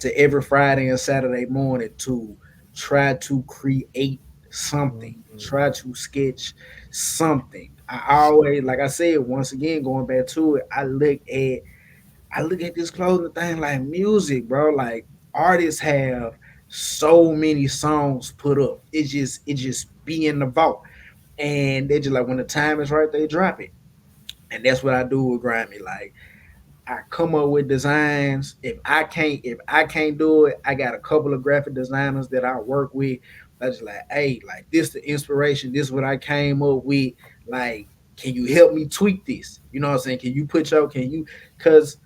to every Friday and Saturday morning to try to create something, Mhm. try to sketch something. I always, like I said, once again, going back to it, I look at this clothing thing like music, bro. Like artists have so many songs put up. It just be in the vault. And they just like when the time is right, they drop it. And that's what I do with Grimey. Like I come up with designs. If I can't do it, I got a couple of graphic designers that I work with. I just like, hey, like this the inspiration. This is what I came up with. Like, can you help me tweak this? You know what I'm saying? Can you cause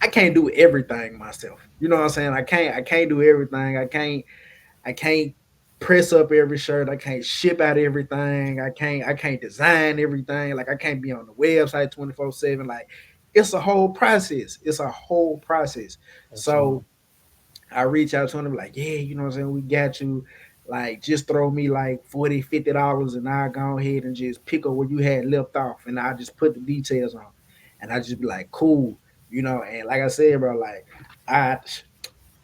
I can't do everything myself. You know what I'm saying? I can't do everything. I can't press up every shirt. I can't ship out everything. I can't design everything. Like I can't be on the website 24/7. Like it's a whole process. It's a whole process. Absolutely. So I reach out to them like, yeah, you know what I'm saying? We got you. Like just throw me like 40, $50 and I'll go ahead and just pick up where you had left off and I just put the details on. And I just be like, cool, and like I said, bro, like I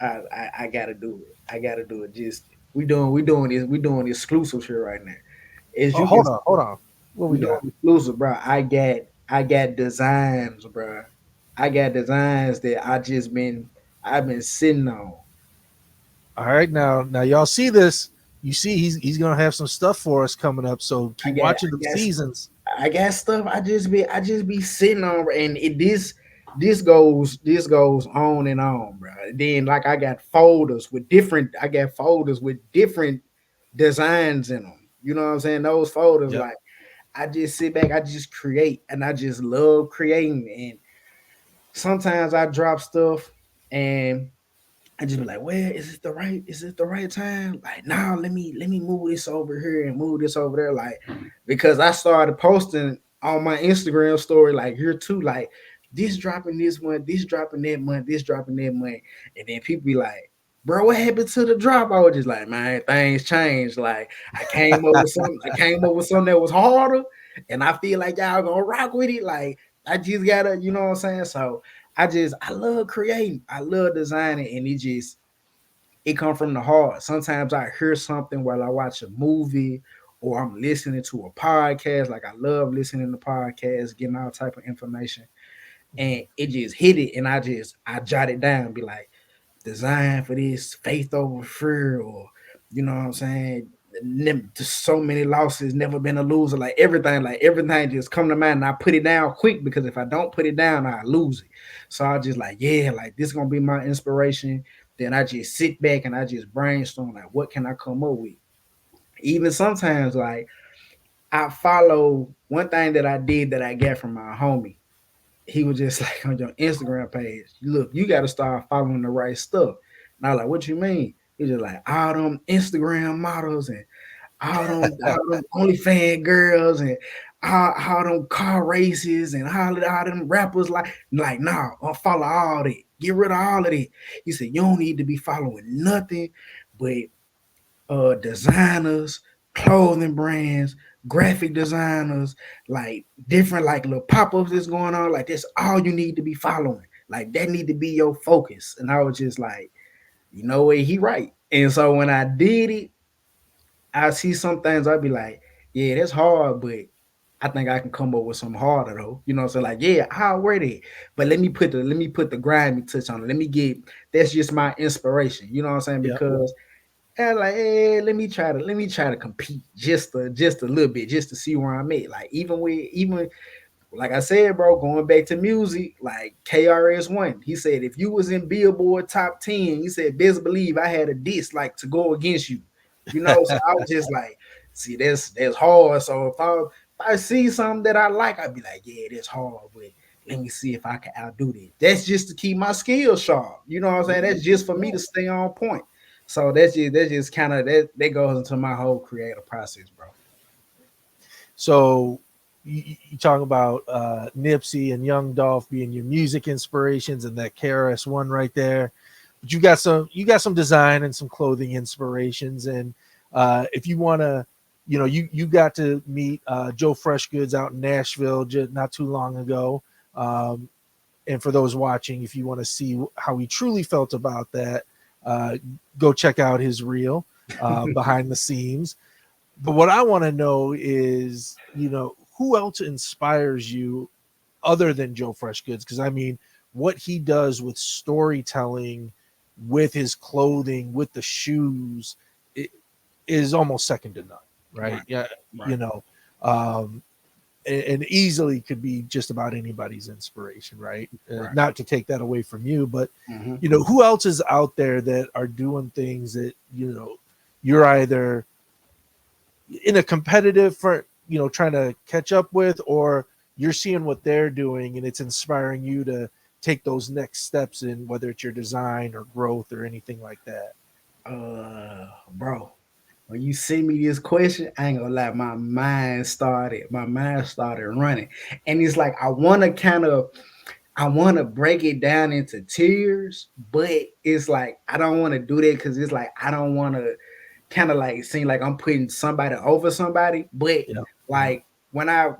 I gotta do it. I gotta do it. Just we doing exclusive shit right now. As Oh, you can hold on, see, hold on. What we we doing got? exclusive, bro. I got designs, bro. I got designs that I've been sitting on. All right, now y'all see this. You see he's gonna have some stuff for us coming up. So I keep got watching the I got seasons. I got stuff. I just be sitting on, and this goes on and on, bro. Then like I got folders with different designs in them. You know what I'm saying? Those folders, Yep. like I just sit back, I just create, and I just love creating. And sometimes I drop stuff, and I just be like, well, is this the right time? Like, nah, let me move this over here and move this over there. Like, because I started posting on my Instagram story, like here too, like this dropping this month, this dropping that month, this dropping that month. And then people be like, bro, what happened to the drop? I was just like, man, things changed. Like I came up with something that was harder, and I feel like y'all gonna rock with it. Like, I just gotta, you know what I'm saying? So I love creating. I love designing, and it come from the heart. Sometimes I hear something while I watch a movie or I'm listening to a podcast. Like I love listening to podcasts, getting all type of information. And it just hit it, and I jot it down, be like, design for this, faith over fear, or you know what I'm saying. Just so many losses, never been a loser. Like everything just come to mind. And I put it down quick because if I don't put it down, I lose it. So I just like, yeah, like this gonna be my inspiration. Then I just sit back and I just brainstorm like, what can I come up with? Even sometimes, like I follow one thing that I did that I got from my homie. He was just like on your Instagram page. Look, you got to start following the right stuff. And I was like, what you mean? He's just like all them Instagram models and all them OnlyFans girls and how them car races and how them rappers like nah, unfollow all that. Get rid of all of that. He said you don't need to be following nothing but designers, clothing brands, graphic designers, like different like little pop-ups that's going on. Like that's all you need to be following. Like that need to be your focus. And I was just like, you know what, he right. And so when I did it, I see some things I'd be like, yeah, that's hard, but I think I can come up with some harder though. You know what I'm saying? Like, yeah, I'll wear that. But let me put the grimy touch on it. Let me get that's just my inspiration. You know what I'm saying? Yep. Because and like, hey, let me try to compete just a little bit, just to see where I'm at. Like even like I said, bro, going back to music, like KRS-One, he said if you was in Billboard top 10, he said best believe I had a diss like to go against you. You know, so I was just like, see, that's hard. So if I see something that I like, I'd be like, yeah, that's hard, but let me see if I can outdo that. That's just to keep my skills sharp. You know what I'm saying? That's just for me to stay on point. So that's just kind of that goes into my whole creative process, bro. So you talk about Nipsey and Young Dolph being your music inspirations, and that KRS-One right there. But you got some design and some clothing inspirations, and if you want to, you got to meet Joe Freshgoods out in Nashville just not too long ago. Um, and for those watching, if you want to see how he truly felt about that, uh, go check out his reel behind the scenes. But what I want to know is, who else inspires you other than Joe Freshgoods? Because I mean, what he does with storytelling, with his clothing, with the shoes, it is almost second to none, right? Right, Yeah, right, you know, um, and easily could be just about anybody's inspiration, right? right. Not to take that away from you, but Mm-hmm. who else is out there that are doing things that you're either in a competitive for trying to catch up with, or you're seeing what they're doing and it's inspiring you to take those next steps in whether it's your design or growth or anything like that. Bro, when you send me this question, I ain't gonna lie, my mind started running. And it's like I wanna break it down into tiers, but it's like I don't wanna do that because it's like I don't wanna kind of like seem like I'm putting somebody over somebody. But Yeah, yeah, like when I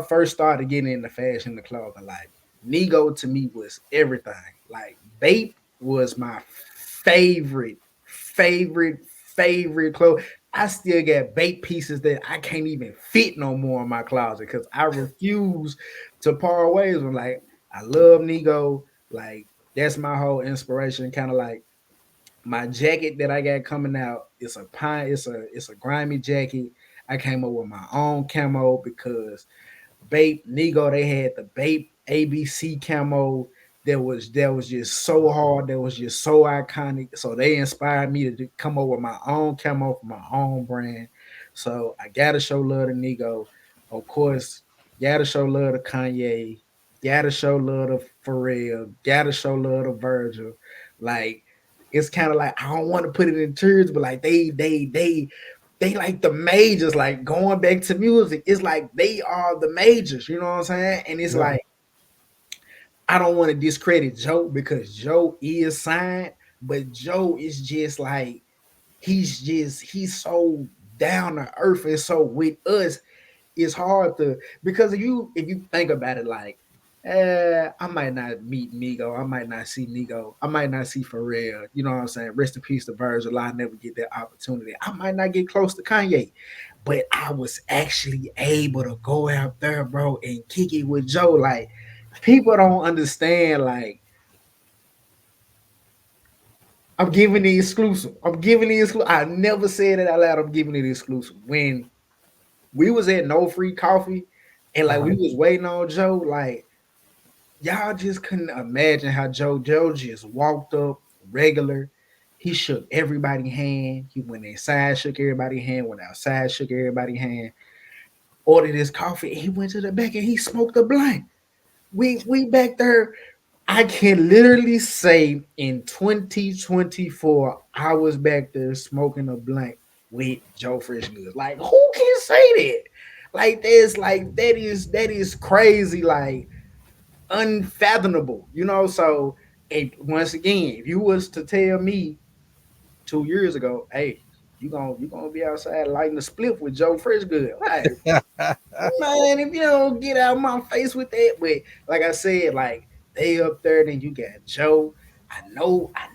first started getting into fashion, the clothing, like Nego to me was everything. Like Bape was my favorite, favorite, favorite clothes. I still got Bape pieces that I can't even fit no more in my closet because I refuse to part ways with. Like I love Nego. Like that's my whole inspiration. Kind of like my jacket that I got coming out. It's a grimy jacket. I came up with my own camo because Bape Nego, they had the Bape ABC camo that was just so hard, that was just so iconic. So they inspired me to come up with my own camo for my own brand. So I gotta show love to Nego. Of course, gotta show love to Kanye, gotta show love to Pharrell, gotta show love to Virgil. Like it's kind of like I don't want to put it in terms, but like they like the majors, like going back to music, it's like they are the majors, you know what I'm saying? And it's yeah, like I don't want to discredit Joe because Joe is signed, but Joe is just like he's so down to earth and so with us, it's hard to because if you think about it, like, I might not meet Migo, I might not see Migo, I might not see Pharrell. You know what I'm saying? Rest in peace to Virgil. I never get that opportunity. I might not get close to Kanye, but I was actually able to go out there, bro, and kick it with Joe. Like people don't understand. Like I'm giving the exclusive. I'm giving the exclusive. I never said it out loud. I'm giving it exclusive. When we was at No Free Coffee and like we uh-huh. was waiting on Joe, like y'all just couldn't imagine how Joe just walked up regular. He shook everybody's hand. He went inside, shook everybody's hand, went outside, shook everybody's hand, ordered his coffee, and he went to the back and he smoked a blunt. We back there. I can literally say in 2024, I was back there smoking a blunt with Joe Fresh Goods. Like, who can say that? that is crazy, like unfathomable, So, once again, if you was to tell me 2 years ago, hey, you gonna be outside lighting the split with Joe Freshgood, like, man, if you don't get out of my face with that. But like I said, like, they up there, then you got Joe. I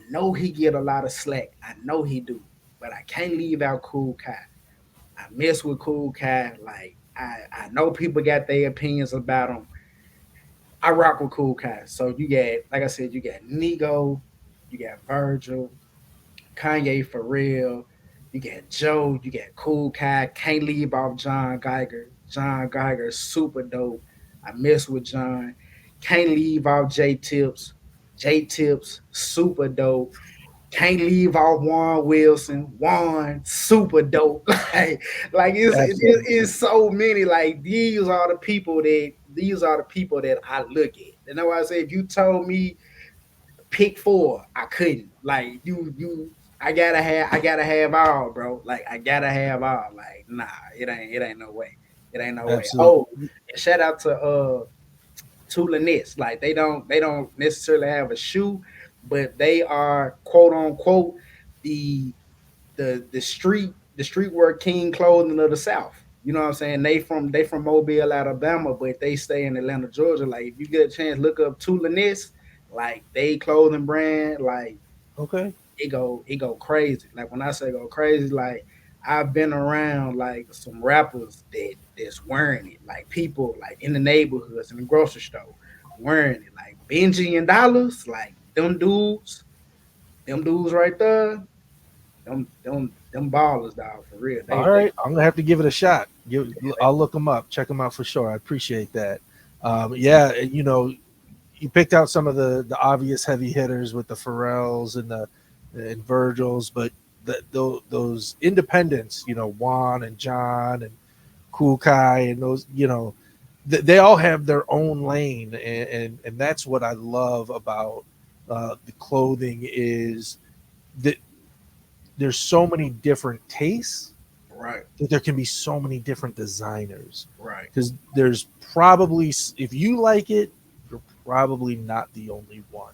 know he get a lot of slack. I know he do, but I can't leave out Cool Kai. I mess with Cool Kai. Like, I know people got their opinions about him. I rock with Cool Kai. So you got, like I said, you got Nigo, you got Virgil, Kanye for real. You got Joe, you got Cool Kai. Can't leave off John Geiger. John Geiger is super dope. I mess with John. Can't leave off J Tips. J Tips, super dope. Can't leave off Juan Wilson. Juan, super dope. like Absolutely. it's so many. Like, these are the people that I look at. You know what I say? If you told me pick four, I couldn't. Like, I gotta have all, bro. Like, I gotta have all. Like, nah, it ain't no way. It ain't no way. Oh, Absolutely. and shout out to Lynette's. Like, they don't necessarily have a shoe, but they are, quote unquote, the the streetwear king clothing of the South. You know what I'm saying? They from Mobile, Alabama, but they stay in Atlanta, Georgia. Like, if you get a chance, look up Tuliness, like, they clothing brand, like, Okay. it go crazy. Like, when I say go crazy, like, I've been around, like, some rappers that's wearing it, like, people, like, in the neighborhoods, in the grocery store, wearing it, like Benji and Dollars, like, them dudes right there, them ballers, dog, for real. They All they right. I'm gonna have to give it a shot. I'll look them up, check them out for sure. I appreciate that. Yeah, you picked out some of the obvious heavy hitters with the Pharrells and the and Virgils, but those independents, Juan and John and Cool Kai and those, they all have their own lane, and that's what I love about the clothing is that there's so many different tastes right, that there can be so many different designers right. because there's probably if you like it, you're probably not the only one,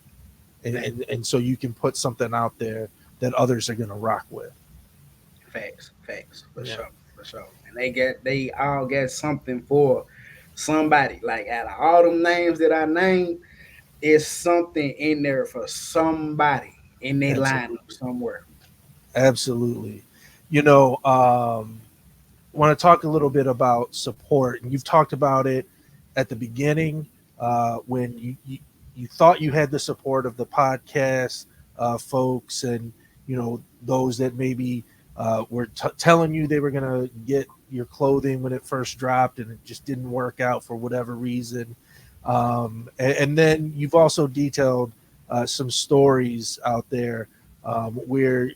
and Fact, and, and so you can put something out there that others are going to rock with. facts, for Yeah, sure, for sure. And they all get something for somebody. Like, out of all them names that I named, there's something in there for somebody in their lineup absolutely. somewhere. Absolutely. You know, want to talk a little bit about support, and you've talked about it at the beginning when you thought you had the support of the podcast folks, and those that maybe were telling you they were going to get your clothing when it first dropped, and it just didn't work out for whatever reason. And then you've also detailed some stories out there where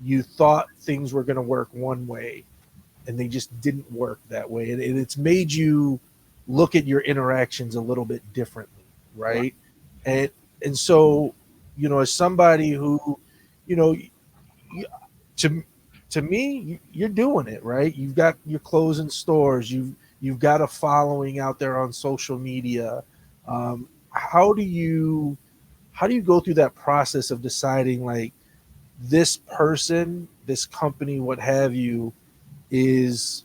you thought things were going to work one way and they just didn't work that way, and it's made you look at your interactions a little bit differently, Right, right? And so, as somebody who, you know you, to to me, you're doing it right. You've got your clothes in stores, you've got a following out there on social media. How do you go through that process of deciding, like, this person, this company, what have you, is,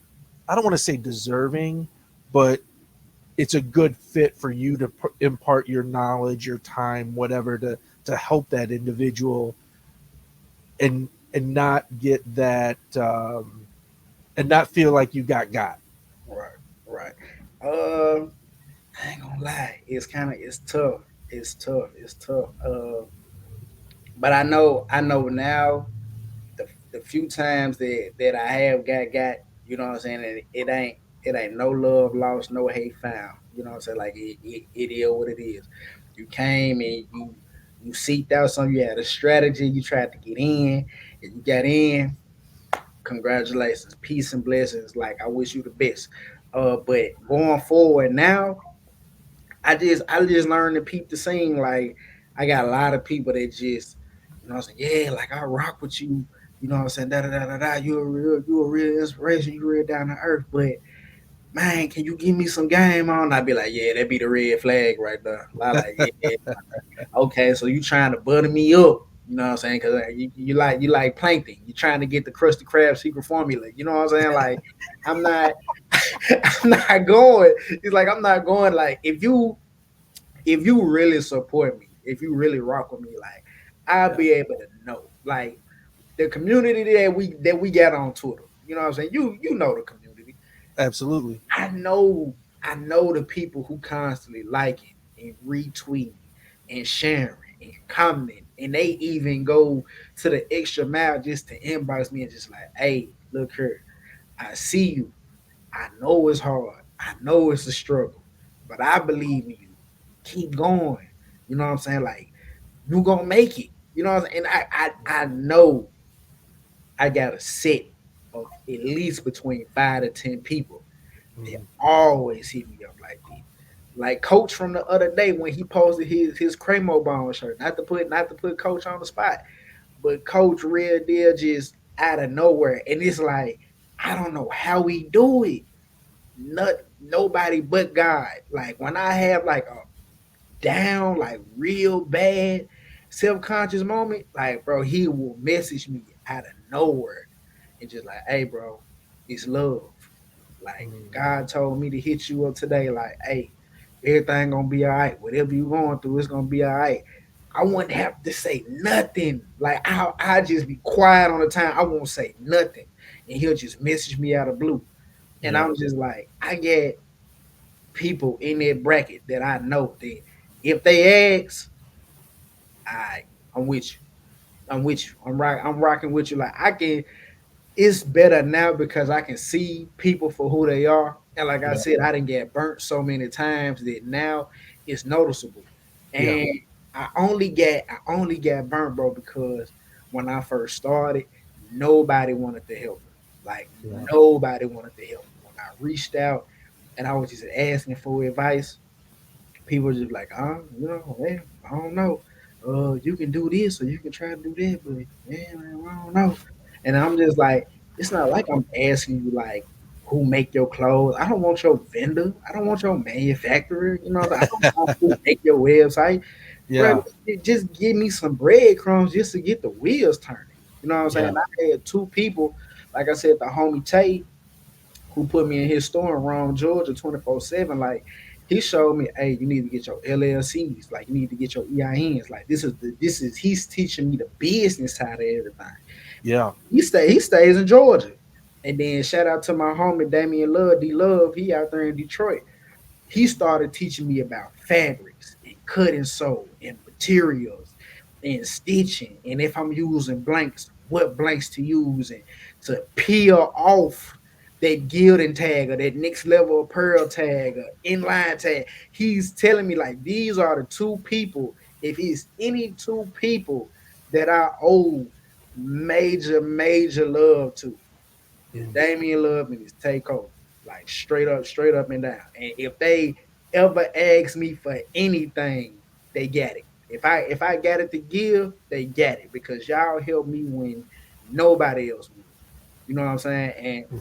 I don't want to say deserving, but it's a good fit for you to impart your knowledge, your time, whatever, to help that individual, and not get that, and not feel like you got. right, right. Uh, I ain't gonna lie, it's tough. It's tough. But I know now, the few times that I have got, you know what I'm saying, and it ain't no love lost, no hate found. You know what I'm saying? Like, it is what it is. You came and you seeked out something, you had a strategy, you tried to get in, and you got in. Congratulations, peace and blessings. Like, I wish you the best. But going forward now, I just learned to peep the scene. Like, I got a lot of people that just, I'm saying, yeah, like, I rock with you. You know what I'm saying? Da da da da da. You a real inspiration. You real down to earth. But man, can you give me some game on? I'd be like, yeah, that be the red flag right there. I like, yeah, okay, so you trying to butter me up. You know what I'm saying? Because you like plankton. You trying to get the Krusty Krab secret formula. You know what I'm saying? Like, I'm not I'm not going. It's like I'm not going. Like, if you really support me, if you really rock with me, like, I'll Yeah, be able to know. Like, the community that we got on Twitter. You know what I'm saying? You know the community. absolutely. I know the people who constantly liking and retweeting and sharing and commenting, and they even go to the extra mile just to inbox me and just like, hey, look here, I see you. I know it's hard. I know it's a struggle, but I believe in you. Keep going. You know what I'm saying? Like, you gonna make it. You know what I'm saying? And I know I got a set of at least between 5 to 10 people. They Mhm. always hit me up like that. Like Coach from the other day when he posted his Cremo Bone shirt. Not to put Coach on the spot, but Coach real deal just out of nowhere. And it's like, I don't know how we do it. Not nobody but God. Like, when I have like a down, like real bad self-conscious moment, like, bro, he will message me out of nowhere and just like, hey, bro, it's love. Like, Mhm. God told me to hit you up today. Like, hey, everything gonna be all right. Whatever you going through, it's gonna be all right. I wouldn't have to say nothing. Like, I just be quiet on the time. I won't say nothing, and he'll just message me out of blue. And Yeah, I'm just like, I get people in that bracket that I know that if they ask, I, I'm with you. I'm with you. I'm rocking with you. Like, I can. It's better now because I can see people for who they are. And like I yeah, said, I didn't get burnt so many times that now it's noticeable. yeah, And I only got burnt, bro, because when I first started, nobody wanted to help me. Like, yeah, nobody wanted to help me. When I reached out and I was just asking for advice, people are just like, man, I don't know. You can do this or you can try to do that, but man, I don't know. And I'm just like, it's not like I'm asking you like who make your clothes. I don't want your vendor. I don't want your manufacturer. You know, I don't want who make your website, bro. yeah, Just give me some breadcrumbs just to get the wheels turning. You know what I'm saying? yeah, I had two people, like I said, the homie Tay, who put me in his store in Rome, Georgia, 24/7. Like, he showed me, hey, you need to get your LLCs. Like, you need to get your EINs. Like, he's teaching me the business side of everything. yeah, He stays in Georgia. And then shout out to my homie Damian Love, D Love. He out there in Detroit. He started teaching me about fabrics and cut and sew and materials and stitching. And if I'm using blanks, what blanks to use and to peel off that gilding tag or that next level of pearl tag or inline tag. He's telling me like these are the two people. If it's any two people that I owe major love to, is mm, Damian Love and his takeover. Like, straight up and down. And if they ever ask me for anything, they get it. If I got it to give, they get it because y'all helped me when nobody else would. You know what I'm saying? And yeah,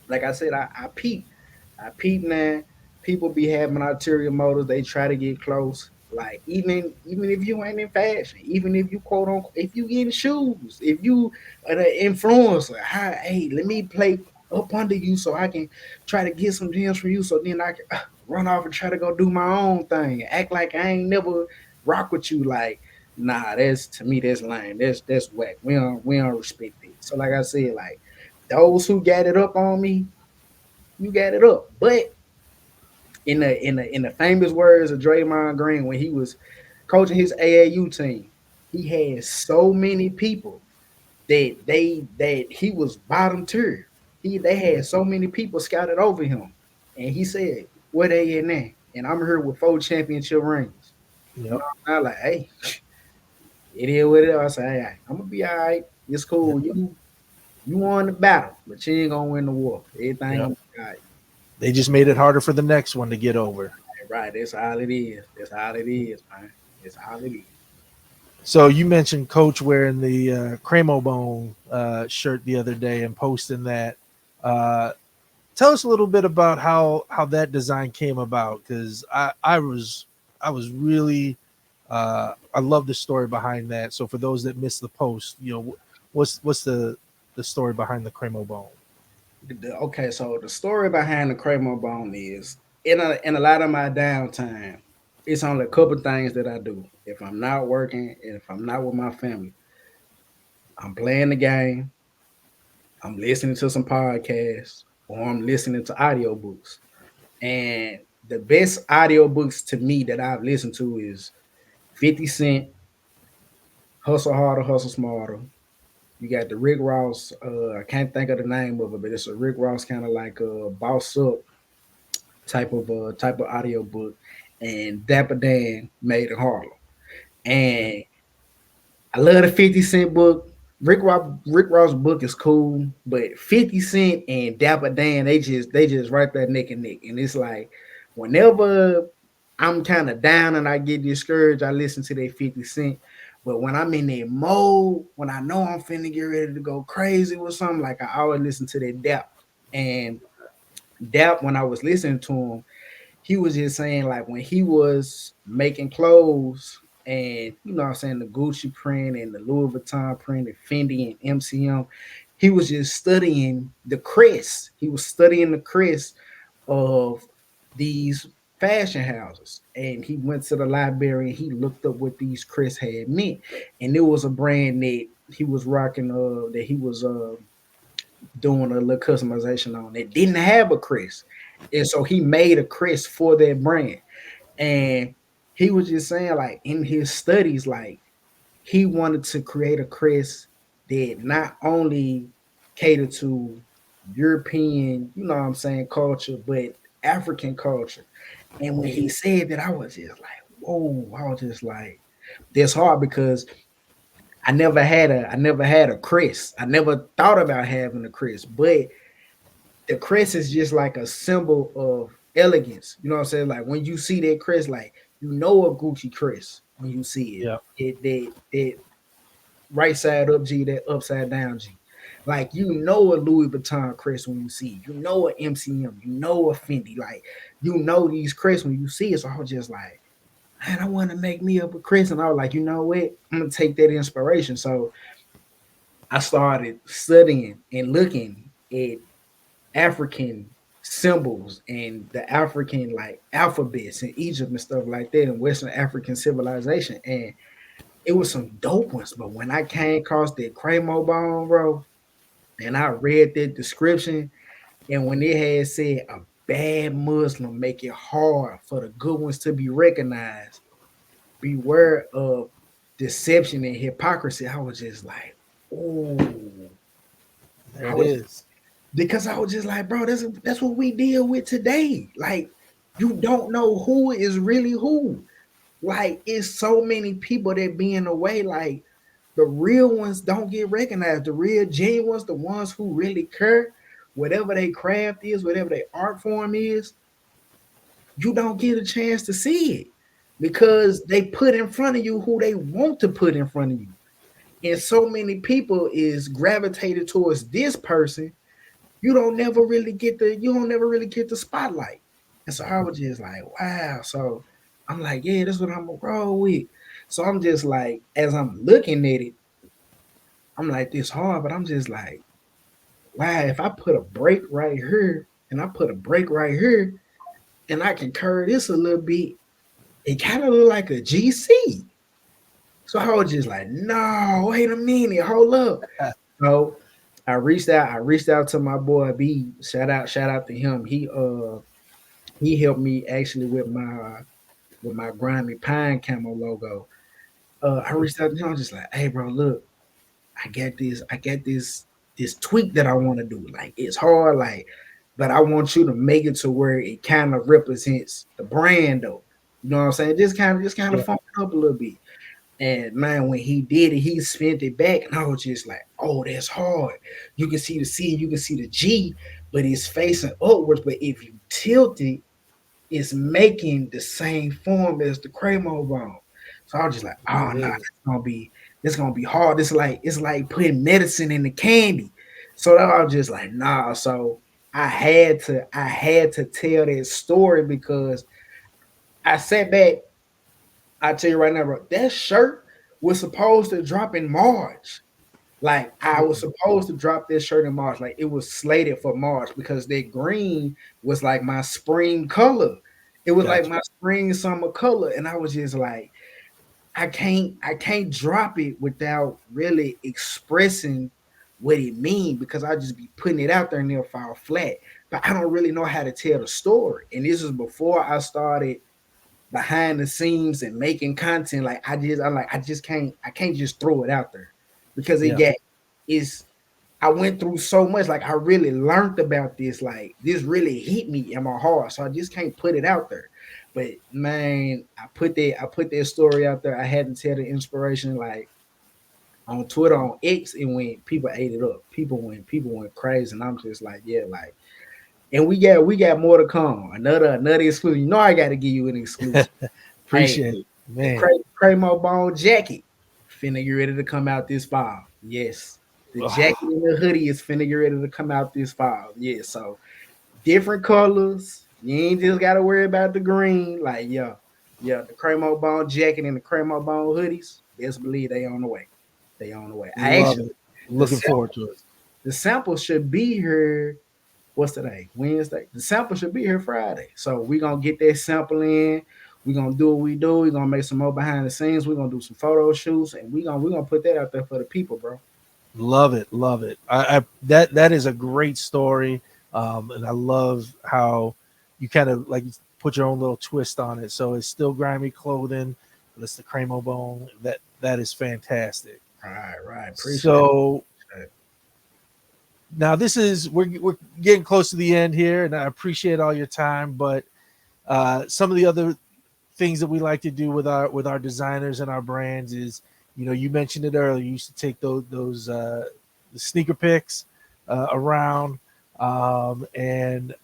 like I said, I peep now. People be having ulterior motives. They try to get close. Like, even if you ain't in fashion, even if you quote unquote, if you getting shoes, if you are the influencer, hey, let me play up under you so I can try to get some gems from you, so then I can run off and try to go do my own thing, act like I ain't never rock with you. Like, nah, that's to me that's lame. That's whack. We don't respect it. So like I said, like those who got it up on me, you got it up. But in the famous words of Draymond Green when he was coaching his AAU team, he had so many people that he was bottom tier. They had so many people scouted over him, and he said, "Where they in there?" And I'm here with 4 championship rings. You yep, know, I'm like, hey, it is what it is. I say, hey, I'm gonna be all right. It's yep, cool. You won the battle, but you ain't gonna win the war. Everything yep. gonna be all right. They just made it harder for the next one to get over. Right. That's all it is. That's all it is, man. That's all it is. So you mentioned Coach wearing the Cremo Bone shirt the other day and posting that. Uh, tell us a little bit about how that design came about, because I was really I love the story behind that. So for those that missed the post, what's the story behind the Cremo Bone? Okay, so the story behind the Cremo Bone is in a lot of my downtime, it's only a couple things that I do. If I'm not working and if I'm not with my family, I'm playing the game, I'm listening to some podcasts, or I'm listening to audiobooks. And the best audiobooks to me that I've listened to is 50 Cent, Hustle Harder, Hustle Smarter. You got the Rick Ross, I can't think of the name of it, but it's a Rick Ross kind of like a boss up type of audio book, and Dapper Dan made in Harlem. And I love the 50 Cent book. Rick Ross book is cool, but 50 Cent and Dapper Dan, they just right there neck and neck. And it's like whenever I'm kind of down and I get discouraged, I listen to that 50 Cent. But when I'm in that mode, when I know I'm finna get ready to go crazy with something, like I always listen to that Dap. And Dap, when I was listening to him, he was just saying like when he was making clothes and I'm saying the Gucci print and the Louis Vuitton print and Fendi and MCM, he was just studying the crest. He was studying the crest of these fashion houses. And he went to the library and he looked up what these crests had meant. And it was a brand that he was rocking that he was doing a little customization on that didn't have a crest. And so he made a crest for that brand. And he was just saying, like, in his studies, like, he wanted to create a crest that not only catered to European, you know what I'm saying, culture, but African culture. And when he said that, I was just like, whoa, I was just like, that's hard because I never had a crest. I never thought about having a crest, but the crest is just like a symbol of elegance. You know what I'm saying? Like when you see that crest, like you know a Gucci crest when you see it. Yeah, That right side up G, that upside down G. Like you know a Louis Vuitton crest when you see it. You know a MCM. You know a Fendi. Like you know these crests when you see it. So I was just like, man, I want to make me up a crest. And I was like, you know what? I'm gonna take that inspiration. So I started studying and looking at African symbols and the African like alphabets in Egypt and stuff like that in Western African civilization. And it was some dope ones. But when I came across that Cremo bone, bro, and I read that description, and when it had said a bad Muslim make it hard for the good ones to be recognized, beware of deception and hypocrisy, I was just like, oh, there I it was is. because I was just like, bro, that's what we deal with today. Like, you don't know who is really who. Like, it's so many people that be in the way. Like, the real ones don't get recognized. The real genuine ones, the ones who really care, whatever their craft is, whatever their art form is, you don't get a chance to see it because they put in front of you who they want to put in front of you. And so many people is gravitated towards this person, you don't never really get the spotlight. And so I was just like, wow. So I'm like, yeah, that's what I'm gonna roll with. So I'm just like, as I'm looking at it, I'm like, this hard, but I'm just like, wow, if I put a break right here and I put a break right here and I can curve this a little bit, it kind of look like a GC. So I was just like, no, wait a minute, hold up. So I reached out to my boy B. Shout out to him. He helped me actually with my grimy pine camo logo. I reached out to him. I was just like, hey bro, look, I got this tweak that I want to do. Like it's hard, like, but I want you to make it to where it kind of represents the brand though. You know what I'm saying? Just kind of Yeah, funk it up a little bit. And man, when he did it, he spent it back, and I was just like, "Oh, that's hard." You can see the C, you can see the G, but it's facing upwards. But if you tilt it, it's making the same form as the Cremo bone. So I was just like, "Oh it no, is. that's gonna be hard. It's like putting medicine in the candy." So I was just like, "Nah." So I had to tell that story because I sat back. I tell you right now, bro, that shirt was supposed to drop in March. Like I was Mm, supposed to drop this shirt in March. Like it was slated for March because that green was like my spring color. It was like gotcha. my spring summer color. And I was just like, I can't drop it without really expressing what it mean because I just be putting it out there and they'll fall flat. But I don't really know how to tell the story. And this is before I started behind the scenes and making content. Like I can't just throw it out there because it Yeah, got is I went through so much. Like I really learned about this. Like this really hit me in my heart. So I just can't put it out there. But man, I put that story out there. I had to tell the inspiration like on Twitter, on X, and when people ate it up. People went crazy. And I'm just like, yeah, like, and we got more to come. Another exclusive. You know I gotta give you an exclusive. Hey, appreciate it, the man. Cremo Bone jacket finna get ready to come out this fall. Yes. The jacket Ugh, and the hoodie is finna get ready to come out this fall. Yeah. So different colors. You ain't just gotta worry about the green. Like, yeah. Yeah, the Cremo Bone jacket and the Cremo Bone hoodies, best believe they on the way. They on the way. I love actually it. the Looking sample forward to it. the sample should be here. What's today? Wednesday. The sample should be here Friday. So we're gonna get that sample in. We're gonna do what we do. We're gonna make some more behind the scenes. We're gonna do some photo shoots and we're gonna put that out there for the people, bro. Love it, love it. I that is a great story, and I love how you kind of like put your own little twist on it. So it's still grimy clothing, but it's the Cremo Bone. That is fantastic. Right, right. Appreciate So it. now this is we're getting close to the end here, and I appreciate all your time. But some of the other things that we like to do with our designers and our brands is, you mentioned it earlier. You used to take those the sneaker picks around, and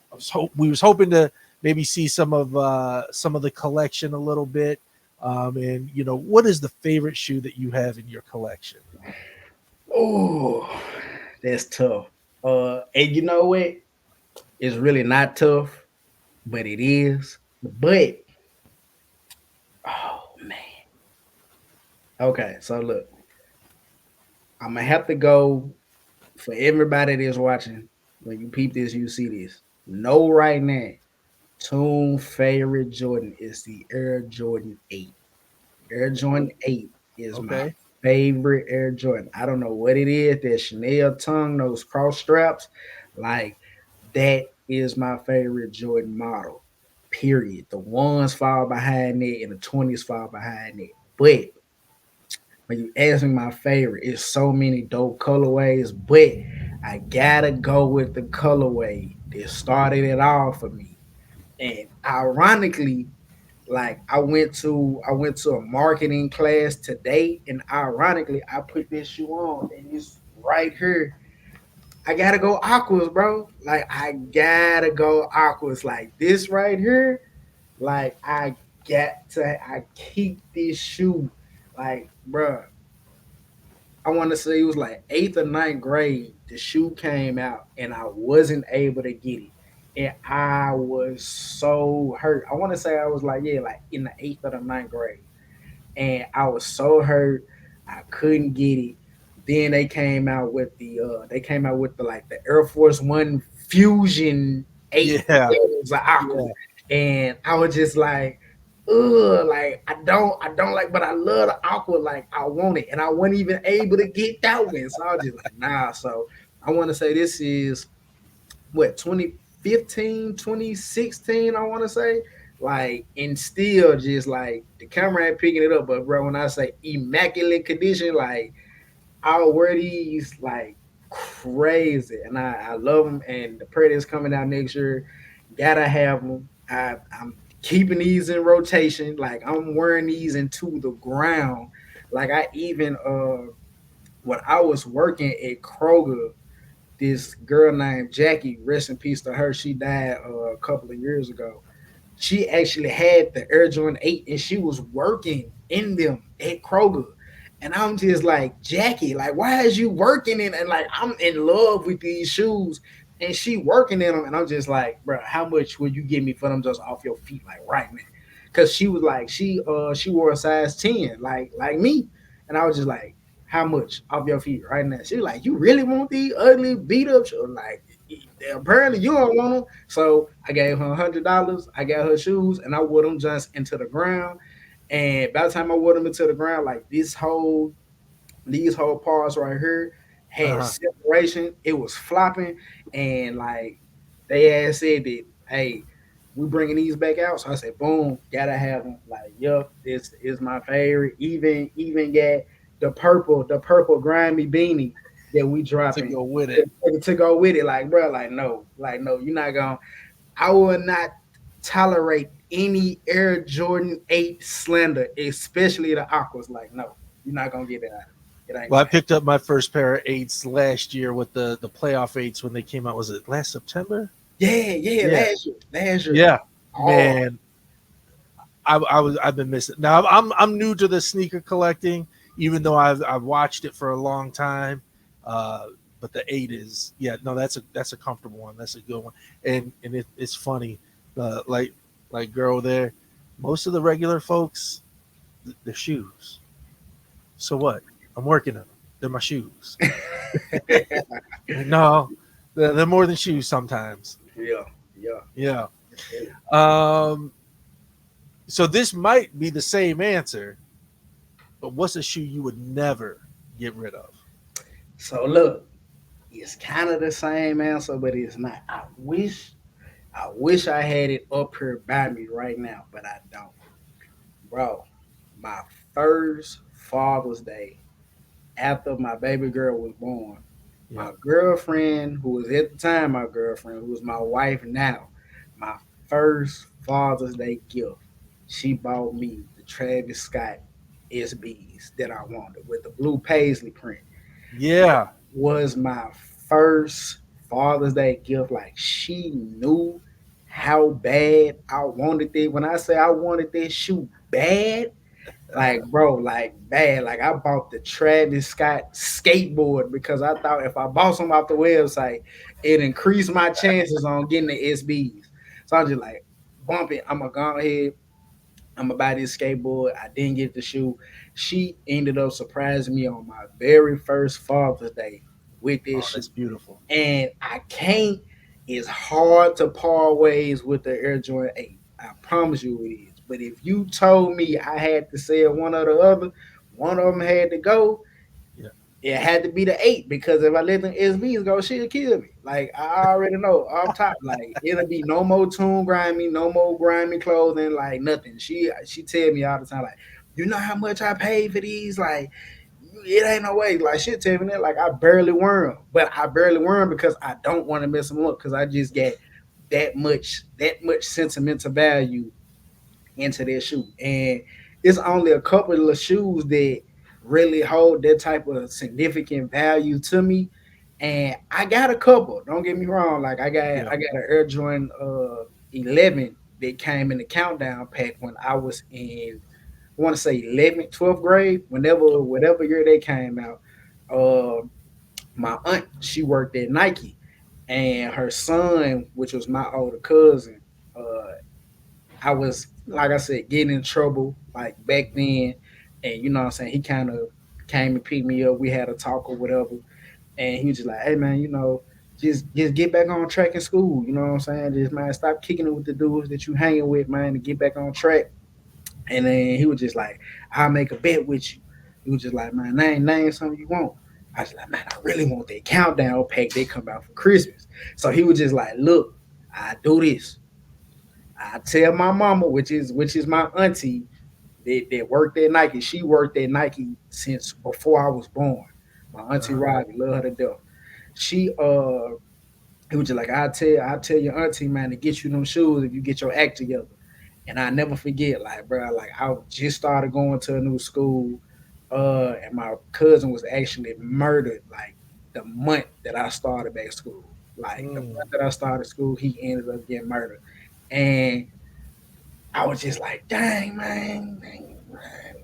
we was hoping to maybe see some of the collection a little bit. And what is the favorite shoe that you have in your collection? Oh, that's tough. And you know what? It's really not tough, but it is. But oh man. Okay, so look, I'm gonna have to go for everybody that's watching. When you peep this, you see this. Know right now, Toon favorite Jordan is the Air Jordan 8. Air Jordan 8 is my Okay. favorite Air Jordan. I don't know what it is. That Chanel tongue, those cross straps, like that is my favorite Jordan model. Period. The ones fall behind it and the 20s fall behind it. But when you ask me my favorite, it's so many dope colorways, but I gotta go with the colorway that started it all for me. And ironically, like I went to a marketing class today, and ironically, I put this shoe on, and it's right here. I gotta go aquas, bro. Like I gotta go aquas. Like this right here. Like I keep this shoe. Like, bro, I want to say it was like eighth or ninth grade. The shoe came out, and I wasn't able to get it, and I was so hurt. I want to say I was like, yeah, like in the eighth or the ninth grade, and I was so hurt. I couldn't get it. Then they came out with the like the Air Force One Fusion 8 Yeah. that was like aqua. Yeah. And I was just like, ugh, like I don't like, but I love the aqua, like I want it. And I wasn't even able to get that one. So I was just like, nah. So I want to say this is what 2015, 2016. I want to say, like, and still just like the camera ain't picking it up, but bro, when I say immaculate condition, like I'll wear these like crazy, and I love them. And the Predators coming out next year, gotta have them. I'm keeping these in rotation, like I'm wearing these into the ground. Like I even when I was working at Kroger, this girl named Jackie, rest in peace to her, she died a couple of years ago. She actually had the Air Jordan 8 and she was working in them at Kroger. And I'm just like, Jackie, like, why is you working in? And like, I'm in love with these shoes. and she working in them, and I'm just like, bro, how much would you give me for them just off your feet, like right now? Because she was like, she wore a size 10, like me, and I was just like, how much off your feet right now? She was like, you really want these ugly beat up shoes? Like, apparently you don't want them. So I gave her $100. I got her shoes, and I wore them just into the ground. And by the time I wore them into the ground, like these whole parts right here had Uh-huh. separation. It was flopping, and like they had said that, hey, we bringing these back out. So I said, boom, gotta have them. Like, yup, this is my favorite. Even got the purple grimy beanie that we To dropping go with it. to go with it. Like, bro, like no, you're not gonna. I will not tolerate any Air Jordan 8 slender, especially the aquas. Like, no, you're not gonna get that out of me. It ain't Well, I gonna happen. picked up my first pair of eights last year with the playoff eights when they came out. Was it last September? Yeah, yeah, Yeah, last year. yeah, Oh, man. I've been missing. Now I'm new to the sneaker collecting, even though I've watched it for a long time. Uh, but the eight is, yeah, no, that's a comfortable one. That's a good one. And it's funny, like girl there, most of the regular folks, their shoes. So what? I'm working on them. They're my shoes. No, they're more than shoes sometimes. yeah, yeah. Yeah. Um. So this might be the same answer, but what's a shoe you would never get rid of? So look, it's kind of the same answer, but it's not. I wish I had it up here by me right now, but I don't, bro. My first Father's Day after my baby girl was born, Yeah. my girlfriend, who was at the time my girlfriend, who was my wife now, my first Father's Day gift, she bought me the Travis Scott SBs that I wanted with the blue paisley print. That Yeah. was my first Father's Day gift. Like, she knew how bad I wanted it. When I say I wanted that shoe bad, like, bro, like bad. Like, I bought the Travis Scott skateboard because I thought if I bought some off the website, it increased my chances on getting the SBs. So I'm just like, bump it. I'm gonna go ahead. I'm gonna buy this skateboard. I didn't get the shoe. She ended up surprising me on my very first Father's Day with this Oh, shoe. that's beautiful. And I can't. It's hard to part ways with the Air Jordan 8. I promise you it is. But if you told me I had to sell one or the other, one of them had to go. Yeah. It had to be the 8 because if I let them SBs go, she'll kill me. Like, I already know off top. Like, it'll be no more Toon Grimey, no more grimy clothing, like nothing. She tell me all the time, like, you know how much I paid for these? Like, it ain't no way. Like, shit, tell me that. Like, I barely wear them, but I barely wear them because I don't want to mess them up because I just get that much sentimental value into their shoe. And it's only a couple of shoes that really hold that type of significant value to me. And I got a couple. Don't get me wrong. Like, I got Yeah. I got an Air Jordan 11 that came in the countdown pack when I was in, I want to say 11th, 12th grade, whatever year they came out. Uh, my aunt, she worked at Nike, and her son, which was my older cousin, I was, like I said, getting in trouble like back then, and you know what I'm saying. He kind of came and picked me up. We had a talk or whatever, and he was just like, "Hey man, just get back on track in school. You know what I'm saying? Just, man, stop kicking it with the dudes that you hanging with, man, and get back on track." And then he was just like, "I'll make a bet with you." He was just like, "Man, name something you want." I was like, "Man, I really want that countdown pack they come out for Christmas." So he was just like, "Look, I do this. I tell my mama, which is my auntie, that worked at Nike. She worked at Nike since before I was born. My auntie Uh-huh. Robbie, love her to death. She He was just like, I tell your auntie, man, to get you them shoes if you get your act together. And I never forget, like, bro, like, I just started going to a new school, and my cousin was actually murdered like the month that I started back school. Like, the Mm. month that I started school, he ended up getting murdered. And I was just like, dang, man.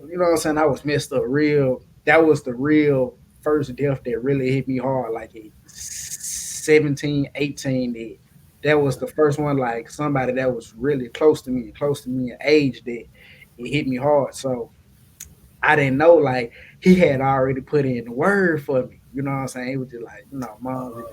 You know what I'm saying? I was messed up real. That was the real first death that really hit me hard. Like, it 17, 18, that was the first one, like somebody that was really close to me in age, that it hit me hard. So I didn't know, like, he had already put in the word for me. You know what I'm saying? He was just like, Mom,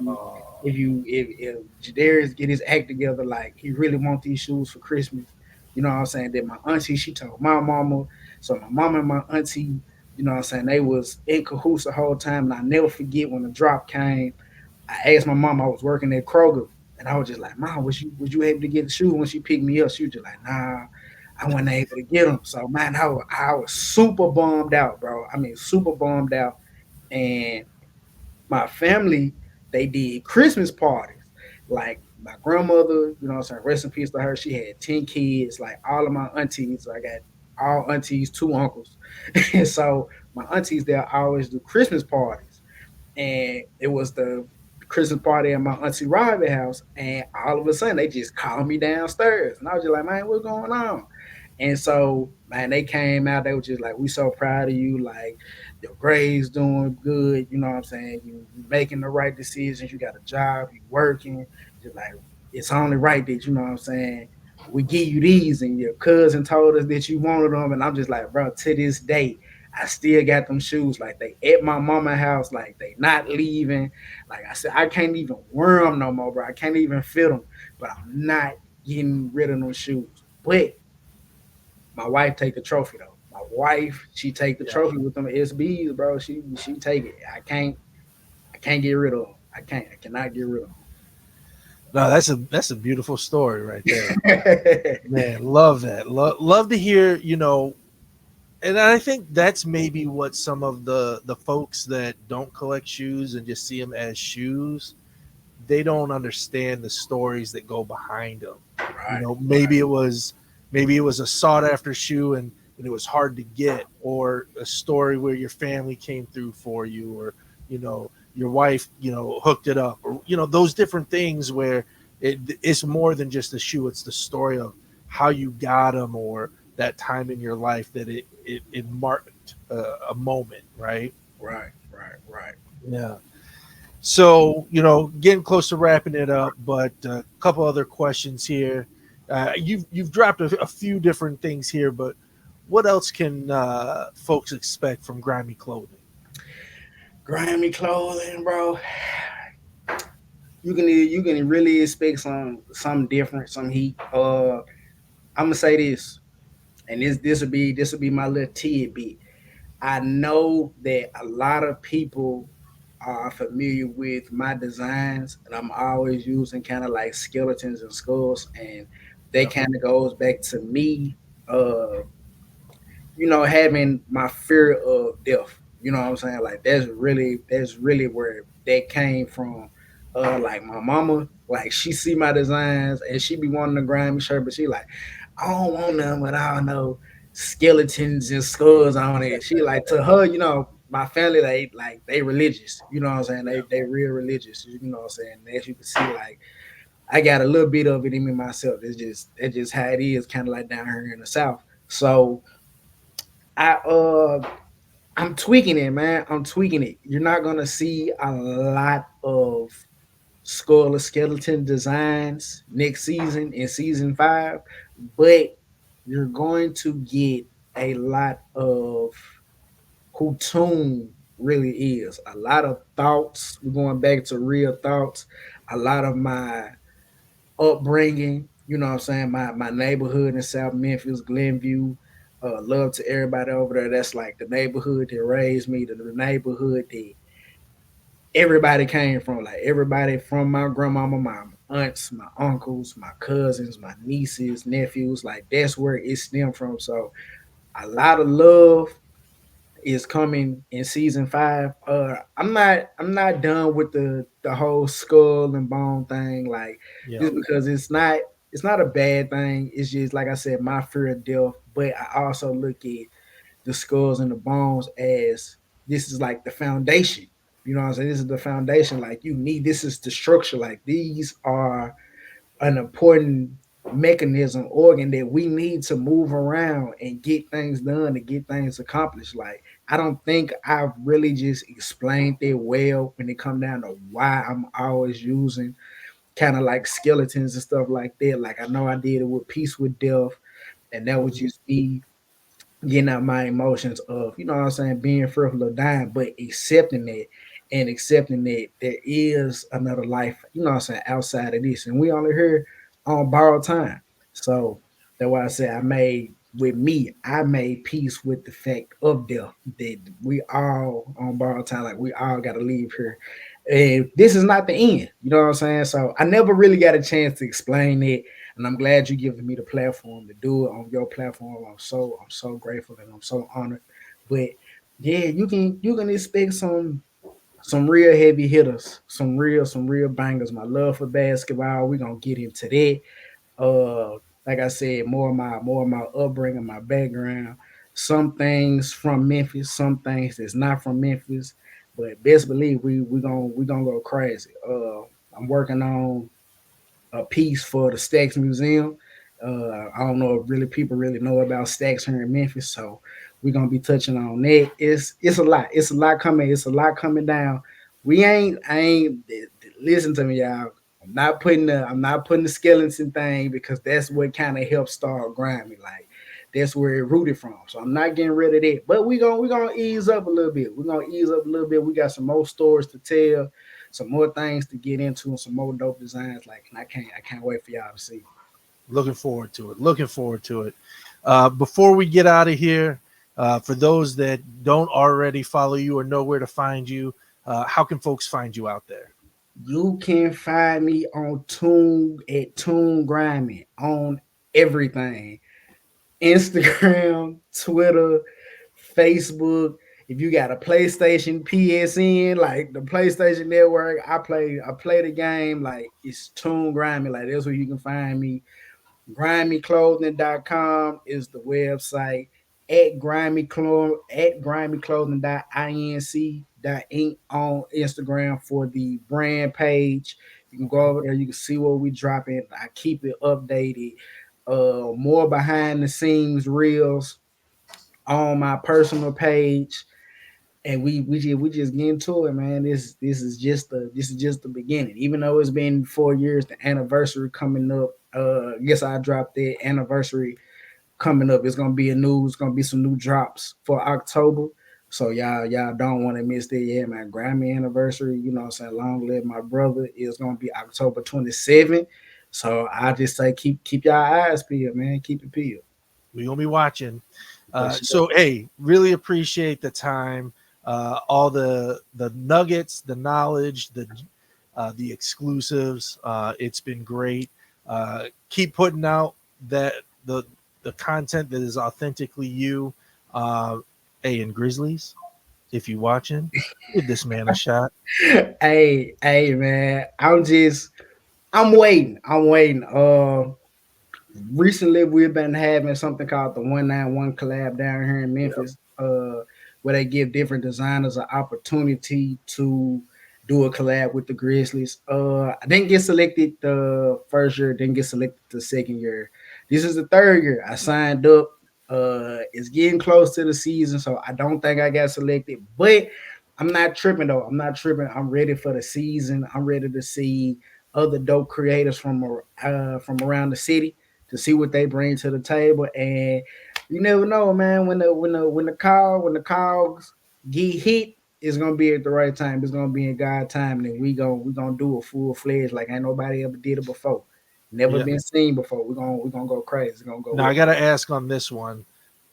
if Jadarius get his act together, like he really want these shoes for Christmas. You know what I'm saying? That my auntie, she told my mama. So my mama and my auntie, you know what I'm saying, they was in cahoots the whole time. And I never forget when the drop came. I asked my mom, I was working at Kroger, and I was just like, Mom, was you able to get the shoes when she picked me up? She was just like, Nah, I wasn't able to get them. So man, I was super bummed out, bro. I mean, super bummed out. And my family, they did Christmas parties. Like my grandmother, you know what I'm saying, rest in peace to her. She had 10 kids, like all of my aunties. I got all aunties, two uncles. And so my aunties, they'll always do Christmas parties. And it was the Christmas party at my auntie Robbie house. And all of a sudden they just called me downstairs. And I was just like, man, what's going on? And so, man, they came out. They were just like, "We so proud of you. Like, your grades doing good. You know what I'm saying? You making the right decisions. You got a job. You working. Just like, it's only right that, you know what I'm saying, we give you these." And your cousin told us that you wanted them, and I'm just like, bro, to this day, I still got them shoes. Like, they at my mama house. Like, they not leaving. Like I said, I can't even wear them no more, bro. I can't even fit them. But I'm not getting rid of those shoes. But my wife take the trophy though. My wife, she take the Yeah. trophy with them SBs, bro. She take it. I can't get rid of them. I cannot get rid of No, that's a beautiful story right there. them. Man, love that. Love to hear, and I think that's maybe what some of the folks that don't collect shoes and just see them as shoes, they don't understand the stories that go behind them. Right, right, Maybe it was a sought after shoe, and it was hard to get, or a story where your family came through for you, or your wife hooked it up, or those different things where it's more than just a shoe. It's the story of how you got them, or that time in your life that it marked a moment, right? right, right, right. Yeah. So, getting close to wrapping it up, but a couple other questions here. You've dropped a few different things here, but what else can folks expect from Grimy Clothing? Grimy clothing, bro. You can really expect some different, some heat. I'm gonna say this, and this will be my little tidbit. I know that a lot of people are familiar with my designs, and I'm always using kind of like skeletons and skulls, and that Yep. kind of goes back to me, uh, having my fear of death. You know what I'm saying? Like that's really where that came from. Like my mama, like she see my designs and she be wanting a grimy shirt, but she like, I don't want none without no skeletons and skulls on it. She like, to her, my family, like they religious. You know what I'm saying? They real religious. You know what I'm saying? And as you can see, like I got a little bit of it in me myself. It's just how it is, kind of like down here in the South. So I I'm tweaking it, man. I'm tweaking it. You're not gonna see a lot of skull or skeleton designs next season in season 5, but you're going to get a lot of who Toon really is. A lot of thoughts. We're going back to real thoughts. A lot of my upbringing, you know what I'm saying? My neighborhood in South Memphis, Glenview. Love to everybody over there. That's like the neighborhood that raised me, the neighborhood that everybody came from. Like everybody from my grandmama, my aunts, my uncles, my cousins, my nieces, nephews. Like that's where it stemmed from. So a lot of love is coming in season 5. I'm not done with the whole skull and bone thing. Like Yeah. just because it's not a bad thing. It's just like I said, my fear of death. But I also look at the skulls and the bones as this is like the foundation. You know what I'm saying? This is the foundation. Like you need, this is the structure. Like these are an important mechanism, organ that we need to move around and get things done to get things accomplished. Like I don't think I've really just explained it well when it come down to why I'm always using kind of like skeletons and stuff like that. Like I know I did it with Peace with Death, and that would Mhm. just be getting out my emotions of, you know what I'm saying, being fearful of dying, but accepting it and accepting that there is another life, you know what I'm saying, outside of this. And we only here on borrowed time. So that's why I said I made peace with the fact of death, that we all on borrowed time, like we all gotta leave here. And this is not the end. You know what I'm saying? So I never really got a chance to explain it, and I'm glad you giving me the platform to do it on your platform. I'm so grateful and I'm so honored. But yeah, you can expect some real heavy hitters, some real bangers. My love for basketball, we're gonna get into that. Like I said, more of my upbringing, my background. Some things from Memphis, some things that's not from Memphis. But best believe we gonna go crazy. I'm working on a piece for the Stax Museum. I don't know if really people really know about Stax here in Memphis, so we're gonna be touching on that. It's a lot. It's a lot coming. It's a lot coming down. We ain't. I ain't. Listen to me, y'all. I'm not putting the skeleton thing because that's what kind of helped start grinding. Like that's where it rooted from. So I'm not getting rid of that. But we gonna ease up a little bit. We're gonna ease up a little bit. We got some more stories to tell, some more things to get into, and some more dope designs. Like, and I can't wait for y'all to see. Looking forward to it. Looking forward to it. Before we get out of here, for those that don't already follow you or know where to find you, how can folks find you out there? You can find me on Toon at Toon Grimey on everything. Instagram, Twitter, Facebook. If you got a PlayStation PSN, like the PlayStation Network, I play the game like it's Toon Grimey. Like that's where you can find me. Grimeyclothing.com is the website. At grimeyclothing.inc.inc on Instagram for the brand page. You can go over there, you can see what we dropping. I keep it updated. More behind the scenes reels on my personal page. And we just get into it, man. This is just the beginning. Even though it's been 4 years, the anniversary coming up. Yes, I dropped the anniversary coming up. It's gonna be some new drops for October. So y'all don't want to miss that. Yeah, man. Grammy anniversary, you know what I'm saying? Long live my brother is gonna be October 27th. So I just say keep y'all eyes peeled, man. Keep it peeled. We're gonna be watching. For sure. So hey, really appreciate the time, all the nuggets, the knowledge, the exclusives. It's been great. Keep putting out that the content that is authentically you. Uh, hey, and Grizzlies, if you watching, give this man a shot. Hey, man. I'm waiting. I'm waiting. Recently we've been having something called the 191 collab down here in Yeah. Memphis, where they give different designers an opportunity to do a collab with the Grizzlies. I didn't get selected the first year, didn't get selected the second year. This is the third year. I signed up. It's getting close to the season, so I don't think I got selected, but I'm not tripping though. I'm not tripping. I'm ready for the season. I'm ready to see other dope creators from around the city to see what they bring to the table. And you never know, man. When the calls get hit, it's gonna be at the right time. It's gonna be in God time, and we gonna do it full fledged like ain't nobody ever did it before. Never Yeah. been seen before. We're gonna go crazy. It's gonna go Now I well. gotta ask on this one: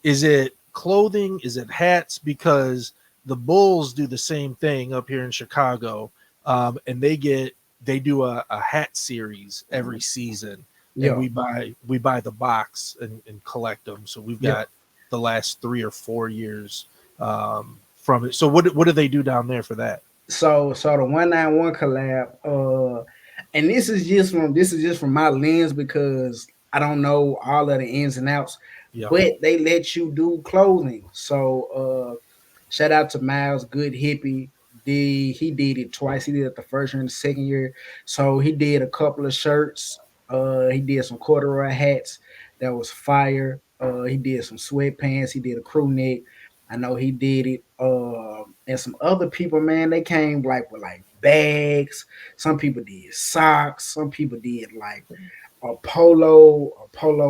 is it clothing? Is it hats? Because the Bulls do the same thing up here in Chicago, and they do a hat series every season, and Yeah, we buy the box and collect them. So we've yeah. got the last 3 or 4 years from it. So what do they do down there for that? So the 191 collab, and this is just from my lens because I don't know all of the ins and outs, Yeah. but they let you do clothing. So shout out to Miles, good hippie. He did it twice. He did it the first year and the second year. So he did a couple of shirts. He did some corduroy hats that was fire. He did some sweatpants. He did a crew neck. I know he did it. And some other people, man, they came like with like bags. Some people did socks. Some people did like a polo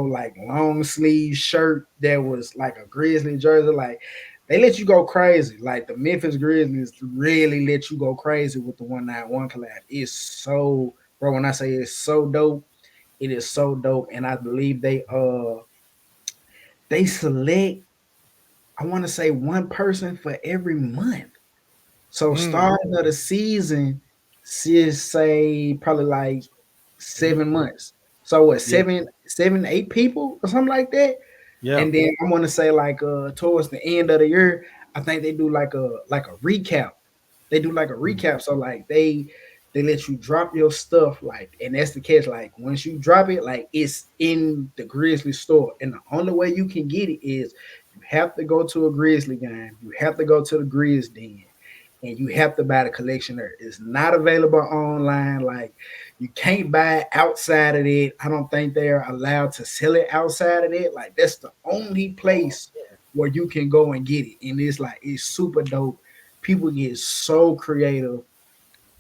like long sleeve shirt that was like a Grizzly jersey. Like they let you go crazy. Like the Memphis Grizzlies really let you go crazy with the 191 collab. It's so, bro. When I say it's so dope, it is so dope. And I believe they select, I want to say one person for every month. So Mm, starting of the season, just say probably like mhm. 7 months. So what, Yeah, seven, 8 people or something like that? yeah. And then I want to say like towards the end of the year, I think they do like a recap. They do like a Mm, recap. So like they let you drop your stuff, like, and that's the catch. Like once you drop it, like it's in the Grizzly store. And the only way you can get it is you have to go to a Grizzly game. You have to go to the Grizz Den and you have to buy the collection there. It's not available online. Like you can't buy it outside of it. I don't think they're allowed to sell it outside of it. Like that's the only place where you can go and get it. And it's like it's super dope. People get so creative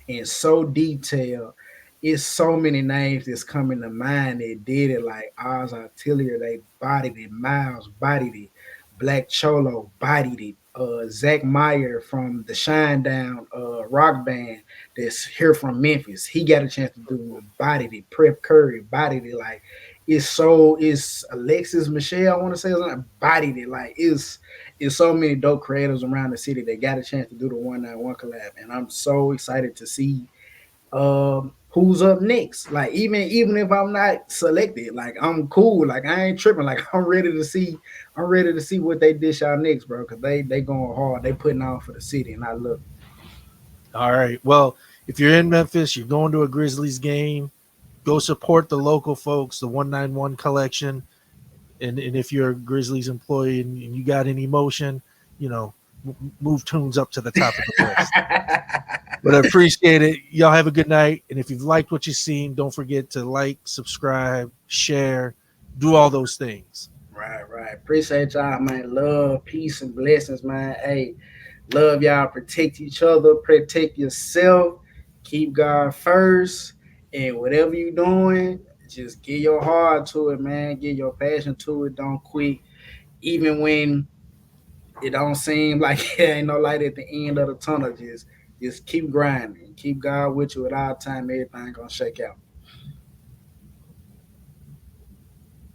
and so detailed. It's so many names that's coming to mind that did it, like Oz Artillery, they bodied it, Miles bodied it, Black Cholo bodied it, Zach Meyer from the Shine Down rock band that's here from Memphis. He got a chance to do one, bodied it, Prep Curry bodied it, like it's Alexis Michelle, I want to say something, bodied it, like it's so many dope creators around the city that got a chance to do the 191 collab, and I'm so excited to see who's up next. Like even if I'm not selected, like I'm cool. Like I ain't tripping. Like I'm ready to see what they dish out next, bro. Cause they going hard. They putting on for the city, and I love it. All right. Well, if you're in Memphis, you're going to a Grizzlies game, go support the local folks, the 191 collection. And if you're a Grizzlies employee and you got any motion, you know, move tunes up to the top of the list. But I appreciate it. Y'all have a good night. And if you've liked what you've seen, don't forget to like, subscribe, share, do all those things. Right, right. Appreciate y'all, man. Love, peace, and blessings, man. Hey, love y'all. Protect each other. Protect yourself. Keep God first. And whatever you doing, just get your heart to it, man. Get your passion to it. Don't quit. Even when it don't seem like it ain't no light at the end of the tunnel. Just keep grinding. Keep God with you at all time. Everything gonna shake out.